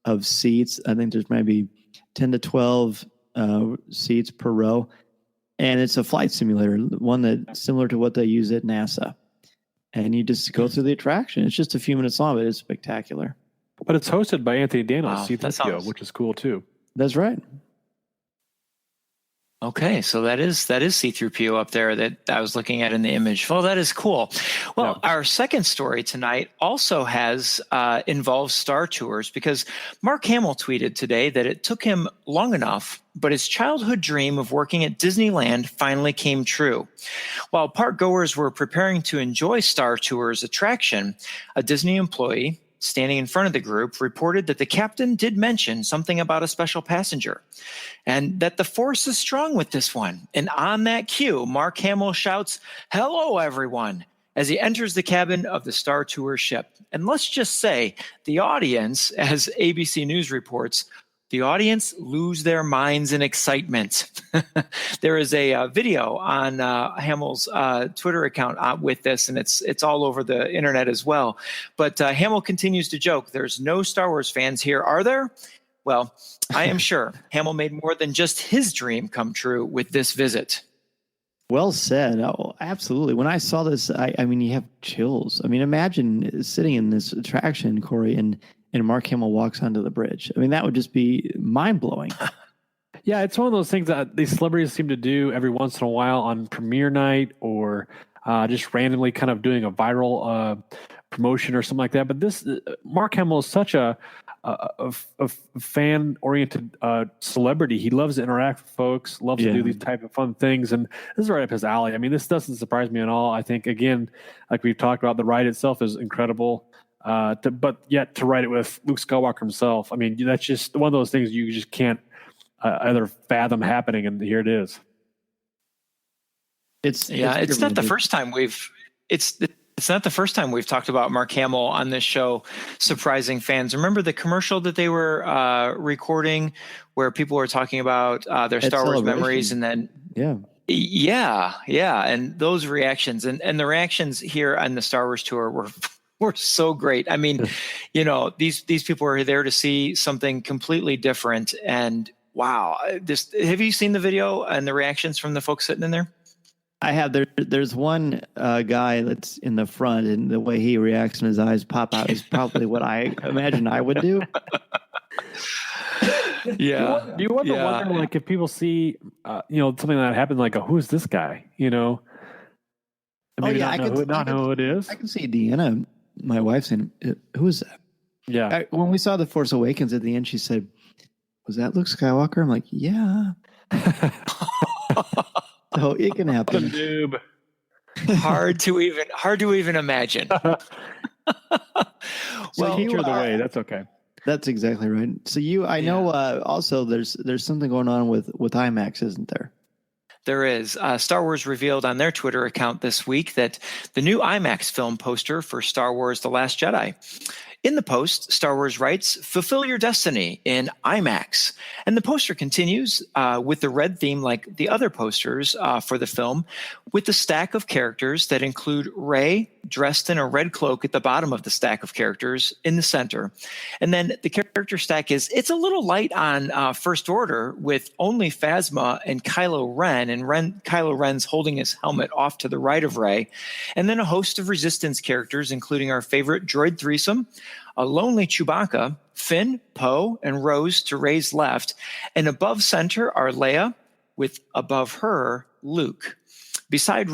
D: of seats. I think there's maybe 10 to 12 seats per row, and it's a flight simulator, one that's similar to what they use at NASA. and you just go through the attraction. It's just a few minutes long, but it's spectacular.
G: But it's hosted by Anthony Daniels,
B: Wow, that
G: C3PO,
B: sounds-
G: which is cool too.
D: That's right.
B: Okay, so that is C3PO up there that I was looking at in the image. Well, that is cool. Well, our second story tonight also has involves Star Tours, because Mark Hamill tweeted today that it took him long enough, but his childhood dream of working at Disneyland finally came true. While park goers were preparing to enjoy Star Tours attraction, a Disney employee standing in front of the group reported that the captain did mention something about a special passenger, and that the force is strong with this one. And on that cue, Mark Hamill shouts, "Hello, everyone," as he enters the cabin of the Star Tours ship. And let's just say the audience, as ABC News reports, the audience lose their minds in excitement. There is a video on Hamill's Twitter account with this, and it's all over the internet as well. But Hamill continues to joke, "There's no Star Wars fans here, are there?" Well, I am sure Hamill made more than just his dream come true with this visit.
D: Well said. Oh, absolutely. When I saw this, I mean, you have chills. I mean, imagine sitting in this attraction, Corey, and Mark Hamill walks onto the bridge. I mean, that would just be mind-blowing.
G: Yeah, it's one of those things that these celebrities seem to do every once in a while on premiere night, or just randomly kind of doing a viral promotion or something like that. But this Mark Hamill is such a fan-oriented celebrity. He loves to interact with folks, loves to do these type of fun things, and this is right up his alley. I mean, this doesn't surprise me at all. I think, again, like we've talked about, the ride itself is incredible. But yet to write it with Luke Skywalker himself, I mean, that's just one of those things you just can't either fathom happening, and here it is.
B: It's not the first time it's not the first time we've talked about Mark Hamill on this show surprising fans. Remember the commercial that they were recording where people were talking about their Star Wars memories, and then and those reactions and the reactions here on the Star Wars tour were so great. I mean, these people are there to see something completely different, and wow, have you seen the video and the reactions from the folks sitting in there?
D: I have. There's one guy that's in the front, and the way he reacts and his eyes pop out is probably what I imagine I would do.
G: Yeah. Do you wonder, like, if people see, something that happened, like, who's this guy? Maybe not know who it is.
D: I can see Deanna, my wife, saying, "Who is that?"
G: Yeah.
D: When we saw The Force Awakens at the end, she said, "Was that Luke Skywalker?" I'm like, "Yeah." So it can happen.
G: Noob.
B: Hard to even imagine.
G: Well, teacher of the way. That's okay.
D: That's exactly right. So I know. Also, there's something going on with IMAX, isn't there?
B: There is. Star Wars revealed on their Twitter account this week that the new IMAX film poster for Star Wars: The Last Jedi. In the post, Star Wars writes, "Fulfill your destiny in IMAX." And the poster continues with the red theme like the other posters for the film, with the stack of characters that include Rey dressed in a red cloak at the bottom of the stack of characters in the center. And then the character stack it's a little light on First Order, with only Phasma and Kylo Ren, and Kylo Ren's holding his helmet off to the right of Rey. And then a host of Resistance characters, including our favorite droid threesome, a lonely Chewbacca, Finn, Poe, and Rose to Rey's left, and above center are Leia, with above her Luke. Besides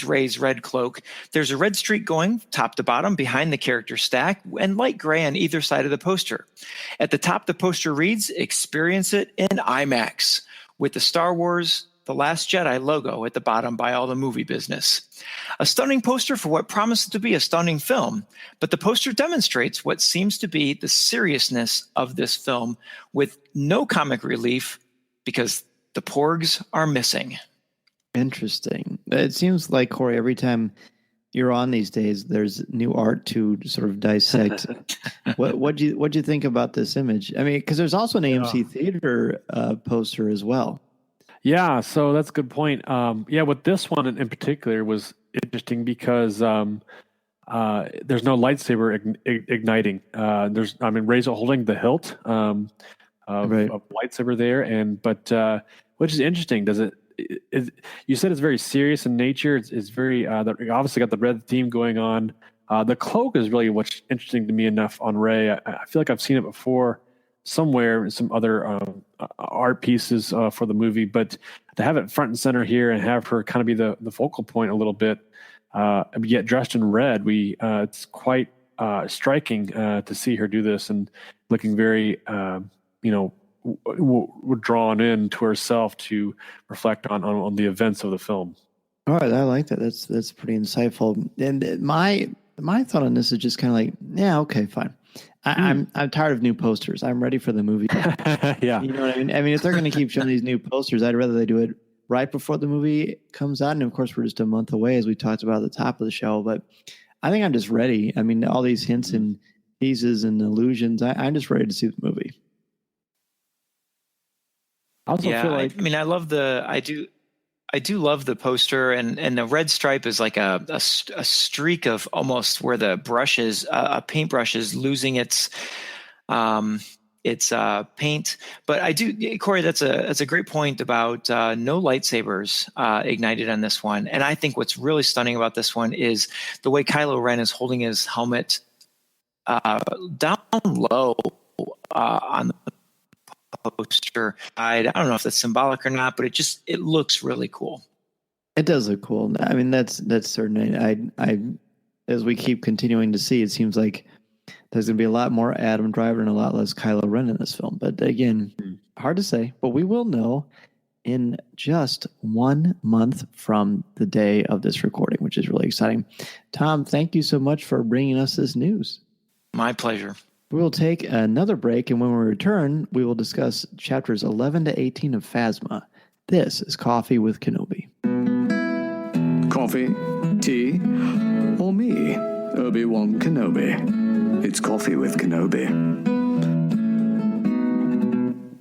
B: Rey's red cloak, there's a red streak going top to bottom behind the character stack, and light gray on either side of the poster. At the top, the poster reads, "Experience it in IMAX," with the Star Wars The Last Jedi logo at the bottom by all the movie business. A stunning poster for what promises to be a stunning film, but the poster demonstrates what seems to be the seriousness of this film, with no comic relief because the porgs are missing.
D: Interesting. It seems like, Corey, every time you're on these days, there's new art to sort of dissect. What'd you think about this image? I mean, because there's also an AMC Theater poster as well.
G: Yeah, so that's a good point. With this one in particular was interesting because there's no lightsaber igniting. Rey's holding the hilt of lightsaber there, but which is interesting. you said it's very serious in nature. It's very obviously got the red theme going on. The cloak is really what's interesting to me enough on Rey. I feel like I've seen it before somewhere in some other art pieces for the movie, but to have it front and center here and have her kind of be the focal point a little bit, yet dressed in red, it's quite striking to see her do this and looking very, drawn in to herself to reflect on the events of the film.
D: All right, I like that. That's pretty insightful. And my thought on this is just kind of like, yeah, okay, fine. I'm tired of new posters. I'm ready for the movie.
G: Yeah.
D: You know what I mean? I mean, if they're going to keep showing these new posters, I'd rather they do it right before the movie comes out. And of course, we're just a month away, as we talked about at the top of the show. But I think I'm just ready. I mean, all these hints and teases and allusions, I'm just ready to see the movie.
G: I also feel like,
B: I do love the poster, and the red stripe is like a streak of almost where the brush is, a paintbrush is losing its paint. But I do, Cory, that's a great point about no lightsabers ignited on this one. And I think what's really stunning about this one is the way Kylo Ren is holding his helmet down low on the poster. I don't know if that's symbolic or not, but it looks really cool.
D: It does look cool. I mean, that's certainly. I as we keep continuing to see, it seems like there's going to be a lot more Adam Driver and a lot less Kylo Ren in this film. But again, hard to say. But we will know in just 1 month from the day of this recording, which is really exciting. Tom, thank you so much for bringing us this news.
B: My pleasure.
D: We will take another break, and when we return, we will discuss chapters 11 to 18 of Phasma. This is Coffee with Kenobi.
E: Coffee, tea, or me, Obi-Wan Kenobi. It's Coffee with Kenobi.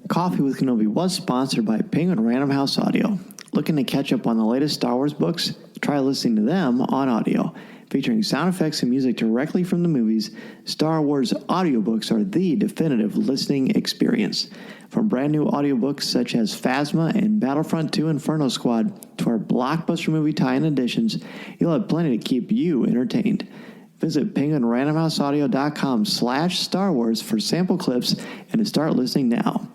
A: Coffee with Kenobi was sponsored by Penguin Random House Audio. Looking to catch up on the latest Star Wars books? Try listening to them on audio. Featuring sound effects and music directly from the movies, Star Wars audiobooks are the definitive listening experience. From brand new audiobooks such as Phasma and Battlefront 2 Inferno Squad to our blockbuster movie tie-in editions, you'll have plenty to keep you entertained. Visit penguinrandomhouseaudio.com/Star Wars for sample clips and to start listening now.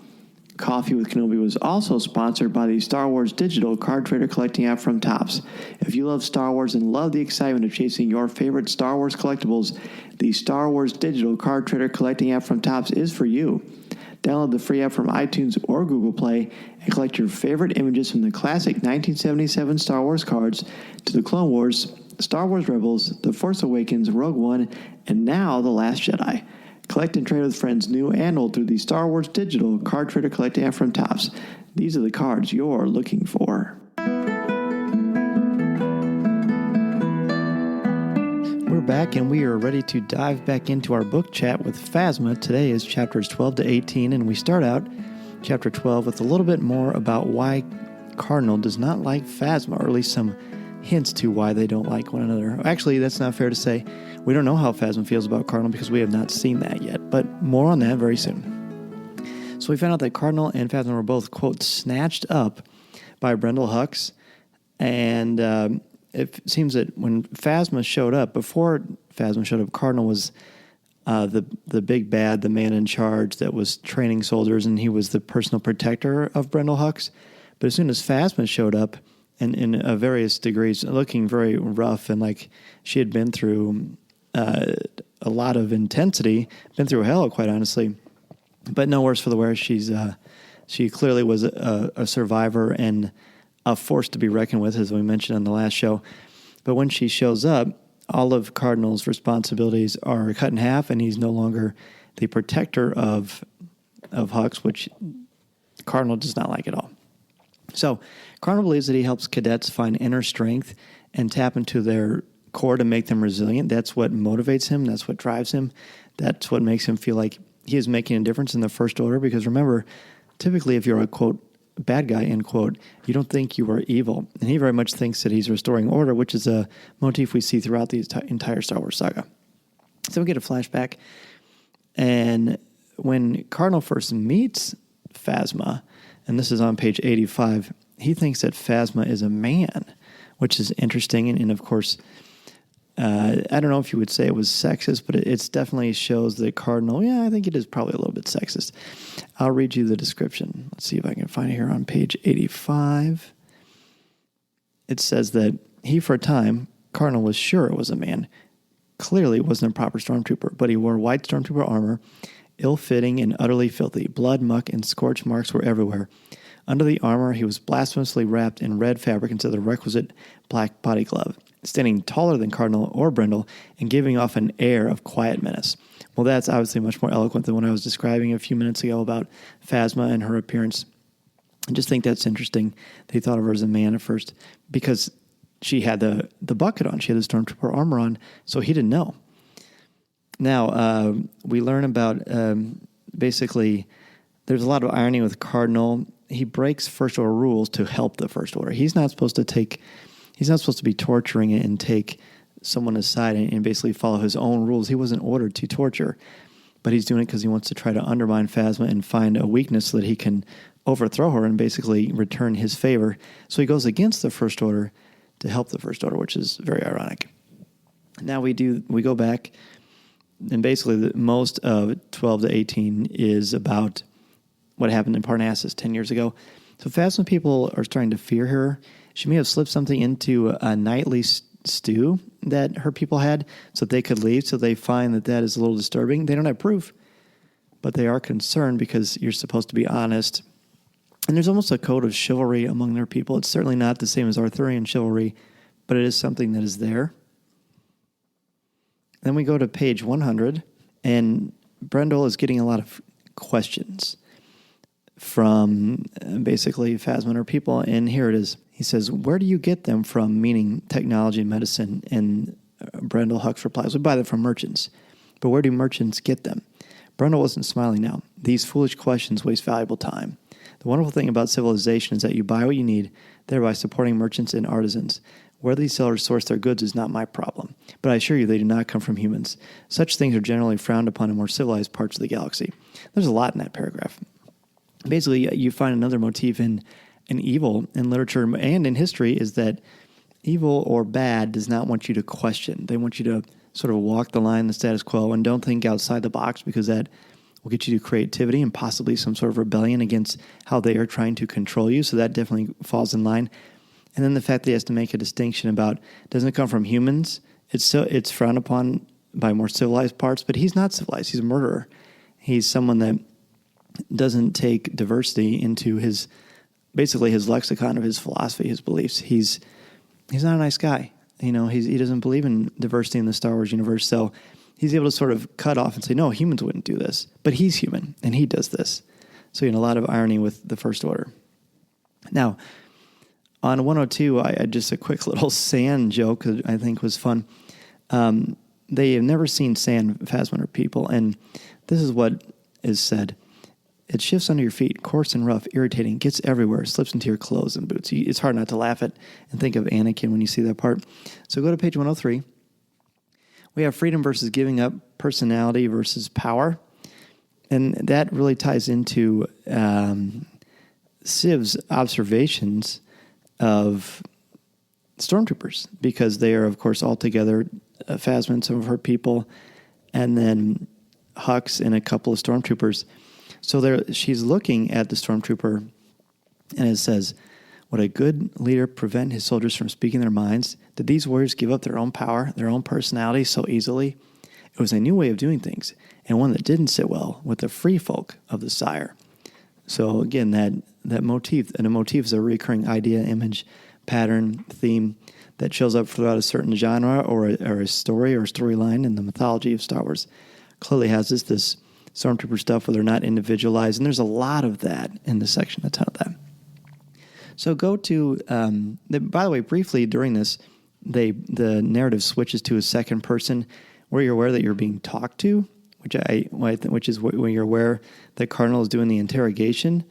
A: Coffee with Kenobi was also sponsored by the Star Wars digital card trader collecting app from Topps. If you love Star Wars and love the excitement of chasing your favorite Star Wars collectibles, the Star Wars digital card trader collecting app from Topps is for you. Download the free app from iTunes or Google Play and collect your favorite images from the classic 1977 Star Wars cards to the Clone Wars, Star Wars Rebels, The Force Awakens, Rogue One, and now The Last Jedi. Collect and trade with friends new and old through the Star Wars digital card trader collecting app from Topps. These are the cards you're looking for.
D: We're back and we are ready to dive back into our book chat with Phasma. Today is chapters 12 to 18, and we start out chapter 12 with a little bit more about why Cardinal does not like Phasma, or at least some hints to why they don't like one another. Actually, that's not fair to say. We don't know how Phasma feels about Cardinal because we have not seen that yet, but more on that very soon. So we found out that Cardinal and Phasma were both, quote, snatched up by Brendol Hux, and it seems that when Phasma showed up, before Phasma showed up, Cardinal was the big bad, the man in charge that was training soldiers, and he was the personal protector of Brendol Hux. But as soon as Phasma showed up, and in various degrees, looking very rough and like she had been through a lot of intensity, been through hell, quite honestly, but no worse for the wear. She clearly was a survivor and a force to be reckoned with, as we mentioned on the last show. But when she shows up, all of Cardinal's responsibilities are cut in half, and he's no longer the protector of Hux, which Cardinal does not like at all. So Cardinal believes that he helps cadets find inner strength and tap into their core to make them resilient. That's what motivates him. That's what drives him. That's what makes him feel like he is making a difference in the First Order. Because remember, typically if you're a, quote, bad guy, end quote, you don't think you are evil. And he very much thinks that he's restoring order, which is a motif we see throughout the entire Star Wars saga. So we get a flashback. And when Cardinal first meets Phasma, and this is on page 85, he thinks that Phasma is a man, which is interesting. And of course, I don't know if you would say it was sexist, but it definitely shows that Cardinal, I think it is probably a little bit sexist. I'll read you the description. Let's see if I can find it here on page 85. It says that he, for a time, Cardinal was sure it was a man. Clearly it wasn't a proper stormtrooper, but he wore white stormtrooper armor, ill-fitting and utterly filthy. Blood, muck, and scorch marks were everywhere. Under the armor, he was blasphemously wrapped in red fabric instead of the requisite black body glove, standing taller than Cardinal or Brendel and giving off an air of quiet menace. Well, that's obviously much more eloquent than what I was describing a few minutes ago about Phasma and her appearance. I just think that's interesting. They thought of her as a man at first because she had the bucket on. She had the stormtrooper armor on, so he didn't know. Now, we learn about basically there's a lot of irony with Cardinal. He breaks First Order rules to help the First Order. He's not supposed to be torturing it and take someone aside and basically follow his own rules. He wasn't ordered to torture, but he's doing it because he wants to try to undermine Phasma and find a weakness so that he can overthrow her and basically return his favor. So he goes against the First Order to help the First Order, which is very ironic. Now we go back, and basically most of 12 to 18 is about what happened in Parnassus 10 years ago. So Phasma people are starting to fear her. She may have slipped something into a nightly stew that her people had so that they could leave. So they find that is a little disturbing. They don't have proof, but they are concerned because you're supposed to be honest. And there's almost a code of chivalry among their people. It's certainly not the same as Arthurian chivalry, but it is something that is there. Then we go to page 100, and Brendel is getting a lot of questions from basically Phasma and her people, and here it is. He says, where do you get them from, meaning technology and medicine? And Brendel Hux replies, we buy them from merchants. But where do merchants get them? Brendel wasn't smiling now. These foolish questions waste valuable time. The wonderful thing about civilization is that you buy what you need, thereby supporting merchants and artisans. Where these sellers source their goods is not my problem, but I assure you they do not come from humans. Such things are generally frowned upon in more civilized parts of the galaxy. There's a lot in that paragraph. Basically, you find another motif in evil in literature and in history is that evil or bad does not want you to question. They want you to sort of walk the line, the status quo, and don't think outside the box because that will get you to creativity and possibly some sort of rebellion against how they are trying to control you. So that definitely falls in line. And then the fact that he has to make a distinction about doesn't it come from humans? It's frowned upon by more civilized parts, but he's not civilized. He's a murderer. He's someone that doesn't take diversity into his lexicon of his philosophy, his beliefs. He's not a nice guy. He doesn't believe in diversity in the Star Wars universe. So he's able to sort of cut off and say, no, humans wouldn't do this, but he's human and he does this. So a lot of irony with the First Order. Now, on 102, I just a quick little sand joke that I think was fun. They have never seen sand, Phasma, or people, and this is what is said. It shifts under your feet, coarse and rough, irritating, gets everywhere, slips into your clothes and boots. It's hard not to laugh at and think of Anakin when you see that part. So go to page 103. We have freedom versus giving up, personality versus power. And that really ties into Civ's observations of stormtroopers, because they are, of course, all together, Phasma and some of her people, and then Hux and a couple of stormtroopers. So she's looking at the stormtrooper, and it says, would a good leader prevent his soldiers from speaking their minds? Did these warriors give up their own power, their own personality so easily? It was a new way of doing things, and one that didn't sit well with the free folk of the Sire. So again, that motif, and a motif is a recurring idea, image, pattern, theme that shows up throughout a certain genre or a story or storyline in the mythology of Star Wars. Clearly has this stormtrooper stuff where they're not individualized, and there's a lot of that in this section, a ton of that. So go to, by the way, briefly during this, the narrative switches to a second person where you're aware that you're being talked to, which is when you're aware that Cardinal is doing the interrogation,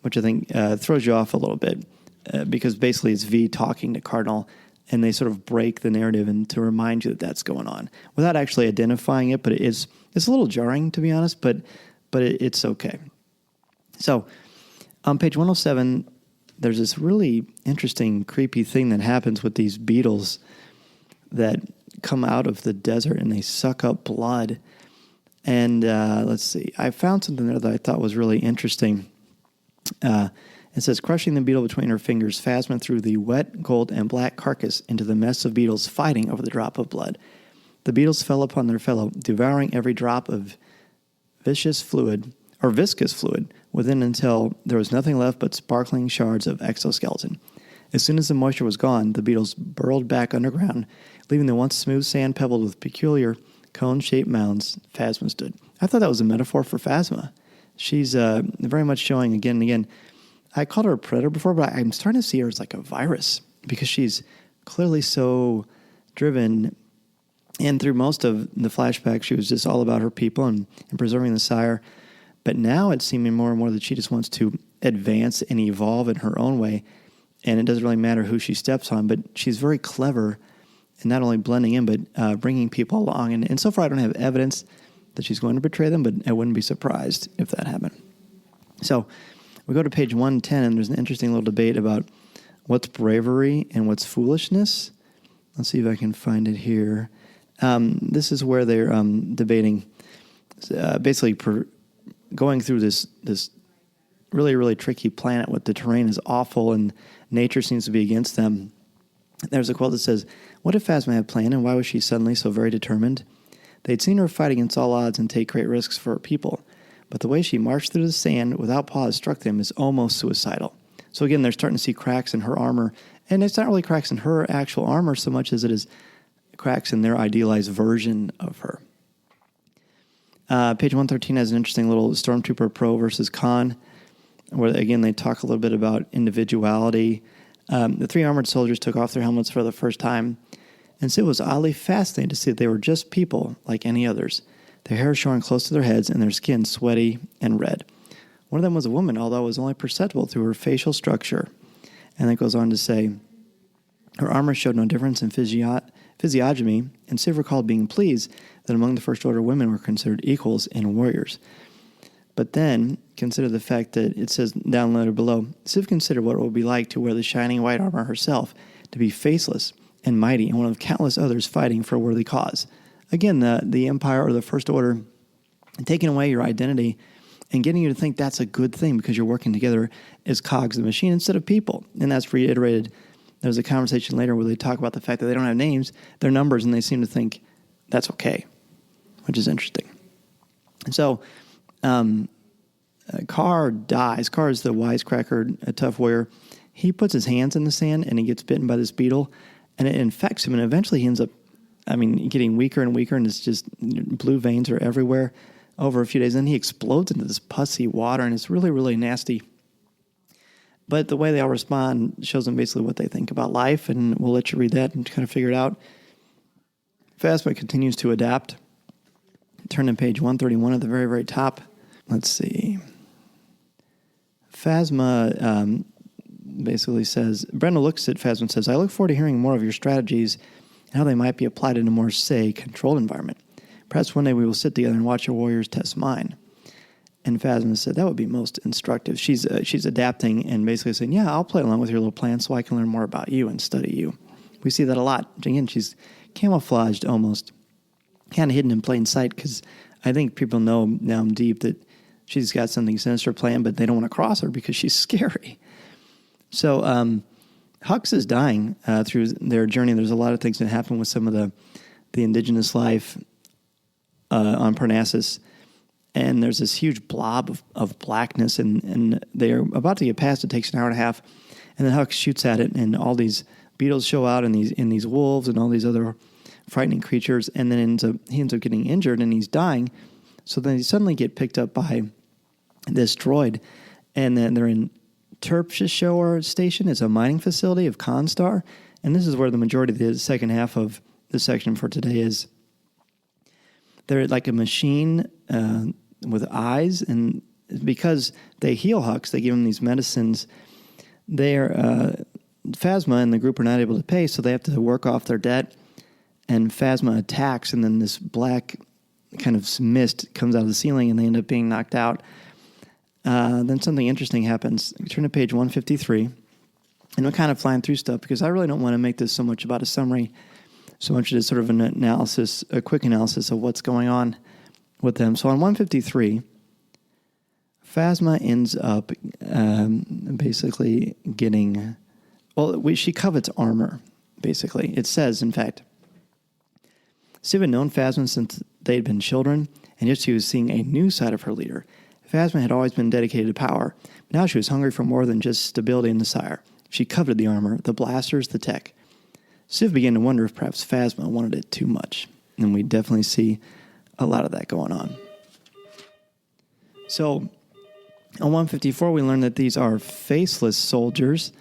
D: which I think throws you off a little bit because basically it's V talking to Cardinal, and they sort of break the narrative and to remind you that that's going on without actually identifying it. But it's a little jarring, to be honest, but it's okay. So on page 107, there's this really interesting, creepy thing that happens with these beetles that come out of the desert and they suck up blood. And let's see, I found something there that I thought was really interesting. It says, crushing the beetle between her fingers, Phasma threw the wet, gold, and black carcass into the mess of beetles fighting over the drop of blood. The beetles fell upon their fellow, devouring every drop of viscous fluid within until there was nothing left but sparkling shards of exoskeleton. As soon as the moisture was gone, the beetles burrowed back underground, leaving the once smooth sand pebbled with peculiar cone-shaped mounds. Phasma stood. I thought that was a metaphor for Phasma. She's very much showing again and again. I called her a predator before, but I'm starting to see her as like a virus because she's clearly so driven. And through most of the flashback, she was just all about her people and preserving the sire. But now it's seeming more and more that she just wants to advance and evolve in her own way. And it doesn't really matter who she steps on, but she's very clever in not only blending in, but bringing people along. And so far, I don't have evidence that she's going to betray them, but I wouldn't be surprised if that happened. So we go to page 110, and there's an interesting little debate about what's bravery and what's foolishness. Let's see if I can find it here. This is where they're debating, basically going through this really, really tricky planet with the terrain is awful and nature seems to be against them. There's a quote that says, "What if Phasma had planned, and why was she suddenly so very determined? They'd seen her fight against all odds and take great risks for her people. But the way she marched through the sand without pause struck them as almost suicidal." So again, they're starting to see cracks in her armor. And it's not really cracks in her actual armor so much as it is cracks in their idealized version of her. Page 113 has an interesting little Stormtrooper pro versus con, where, again, they talk a little bit about individuality. The three armored soldiers took off their helmets for the first time, and so it was oddly fascinating to see that they were just people like any others, their hair showing close to their heads and their skin sweaty and red. One of them was a woman, although it was only perceptible through her facial structure. And it goes on to say, her armor showed no difference in physiognomy, and Civ recalled being pleased that among the First Order women were considered equals and warriors. But then, consider the fact that it says down later below, Civ considered what it would be like to wear the shining white armor herself, to be faceless and mighty, and one of countless others fighting for a worthy cause. Again, the Empire or the First Order taking away your identity and getting you to think that's a good thing because you're working together as cogs of the machine instead of people. And that's reiterated. There's a conversation later where they talk about the fact that they don't have names, they're numbers, and they seem to think that's okay, which is interesting. And so, Carr dies. Carr is the wisecracker, a tough warrior. He puts his hands in the sand and he gets bitten by this beetle, and it infects him, and eventually he ends up, getting weaker and weaker, and it's just blue veins are everywhere over a few days. Then he explodes into this pussy water, and it's really, really nasty. But the way they all respond shows them basically what they think about life, and we'll let you read that and kind of figure it out. Phasma continues to adapt. Turn to page 131 at the very, very top. Let's see. Phasma basically says, Brenda looks at Phasma and says, "I look forward to hearing more of your strategies and how they might be applied in a more, say, controlled environment. Perhaps one day we will sit together and watch your warriors test mine." And Phasma said, "That would be most instructive." She's adapting and basically saying, "Yeah, I'll play along with your little plan so I can learn more about you and study you." We see that a lot. Again, she's camouflaged almost, kind of hidden in plain sight, because I think people know now deep that she's got something sinister planned, but they don't want to cross her because she's scary. So Hux is dying through their journey. There's a lot of things that happen with some of the indigenous life on Parnassus. And there's this huge blob of blackness, and they're about to get past it. It takes an hour and a half, and then Hux shoots at it, and all these beetles show out, and these wolves and all these other frightening creatures, and then he ends up getting injured, and he's dying. So then they suddenly get picked up by this droid, and then they're in Terpshire Station. It's a mining facility of Constar, and this is where the majority of the second half of the section for today is. They're like a machine with eyes, and because they heal Hux, they give him these medicines. Phasma and the group are not able to pay, so they have to work off their debt, and Phasma attacks, and then this black kind of mist comes out of the ceiling, and they end up being knocked out. Then something interesting happens. Turn to page 153. And I'm kind of flying through stuff because I really don't want to make this so much about a summary, so much as sort of an analysis, a quick analysis of what's going on with them. So on 153, Phasma ends up basically getting, she covets armor, basically. It says, in fact, Civ had known Phasma since they'd been children, and yet she was seeing a new side of her leader. Phasma had always been dedicated to power, but now she was hungry for more than just stability and desire. She coveted the armor, the blasters, the tech. Civ began to wonder if perhaps Phasma wanted it too much, and we definitely see a lot of that going on. So, on 154, we learn that these are faceless soldiers.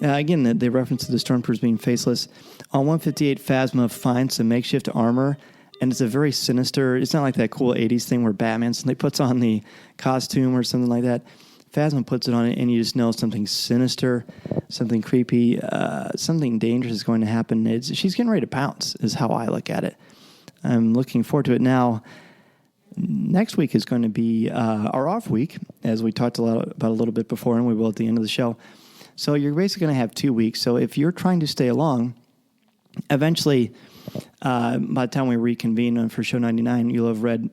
D: Again, they reference to the stormtroopers being faceless. On 158, Phasma finds some makeshift armor, and it's a very sinister, it's not like that cool 80s thing where Batman suddenly puts on the costume or something like that. Phasma puts it on it, and you just know something sinister, something creepy, something dangerous is going to happen. She's getting ready to pounce, is how I look at it. I'm looking forward to it now. Next week is going to be our off week, as we talked about a little bit before, and we will at the end of the show. So you're basically going to have 2 weeks. So if you're trying to stay along, eventually, by the time we reconvene for show 99, you'll have read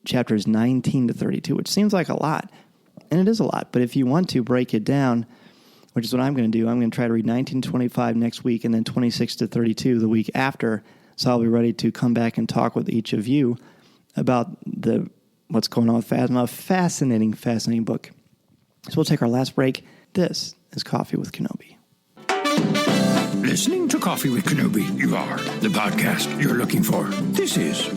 D: chapters 19 to 32, which seems like a lot. And it is a lot, but if you want to break it down, which is what I'm going to do, I'm going to try to read 19 to 25 next week and then 26 to 32 the week after, so I'll be ready to come back and talk with each of you about what's going on with Phasma. A fascinating book. So we'll take our last break. This is Coffee with Kenobi.
I: Listening to Coffee with Kenobi, you are the podcast you're looking for. This is...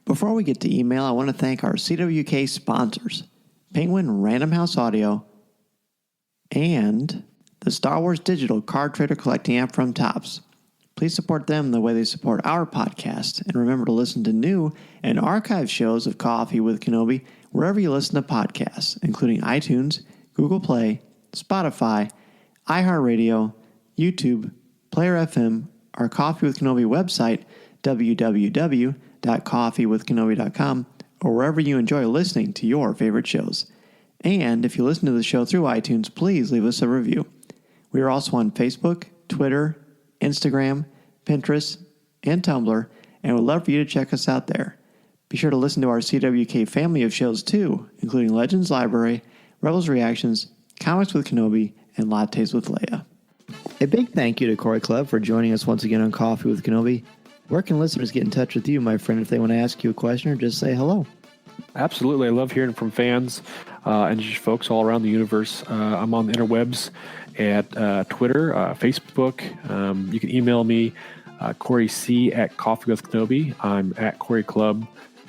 A: Before we get to email, I want to thank our CWK sponsors, Penguin Random House Audio and the Star Wars Digital Card Trader Collecting app from Topps. Please support them the way they support our podcast, and remember to listen to new and archive shows of Coffee with Kenobi wherever you listen to podcasts, including iTunes, Google Play, Spotify, iHeartRadio, YouTube, Player FM, our Coffee with Kenobi website, www.coffeewithkenobi.com, or wherever you enjoy listening to your favorite shows. And if you listen to the show through iTunes, please leave us a review. We are also on Facebook, Twitter, Instagram, Pinterest, and Tumblr, and would love for you to check us out there. Be sure to listen to our CWK family of shows too, including Legends Library, Rebels Reactions, Comics with Kenobi, and Lattes with Leia. A big thank you to Cory Clubb for joining us once again on Coffee with Kenobi. Where can listeners get in touch with you, my friend, if they want to ask you a question or just say hello?
G: Absolutely. I love hearing from fans and just folks all around the universe. I'm on the interwebs at Twitter, Facebook. You can email me, Cory C. at Coffee with Kenobi. I'm at Cory Clubb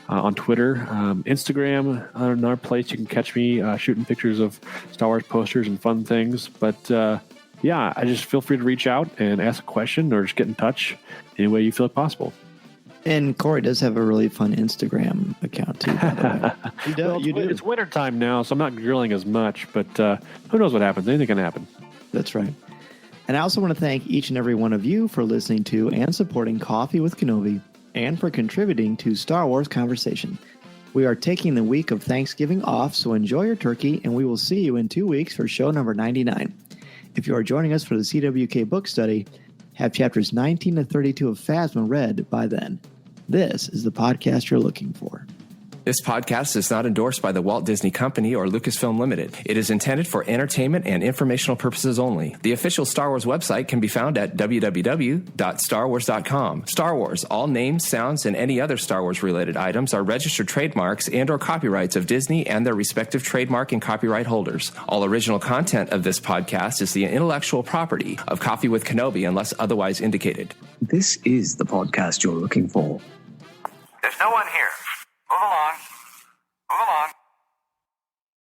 G: on Twitter. Instagram, another place you can catch me shooting pictures of Star Wars posters and fun things. But yeah, I just feel free to reach out and ask a question or just get in touch any way you feel possible.
A: And Cory does have a really fun Instagram account, too, by the way.
G: It's wintertime now, so I'm not grilling as much, but who knows what happens? Anything can happen.
A: That's right. And I also want to thank each and every one of you for listening to and supporting Coffee with Kenobi and for contributing to Star Wars Conversation. We are taking the week of Thanksgiving off, so enjoy your turkey, and we will see you in 2 weeks for show number 99. If you are joining us for the CWK book study, have chapters 19 to 32 of Phasma read by then. This is the podcast you're looking for.
J: This podcast is not endorsed by the Walt Disney Company or Lucasfilm Limited. It is intended for entertainment and informational purposes only. The official Star Wars website can be found at www.starwars.com. Star Wars, all names, sounds, and any other Star Wars-related items are registered trademarks and or copyrights of Disney and their respective trademark and copyright holders. All original content of this podcast is the intellectual property of Coffee with Kenobi unless otherwise indicated.
E: This is the podcast you're looking for.
K: There's no one here. Move along. Move along.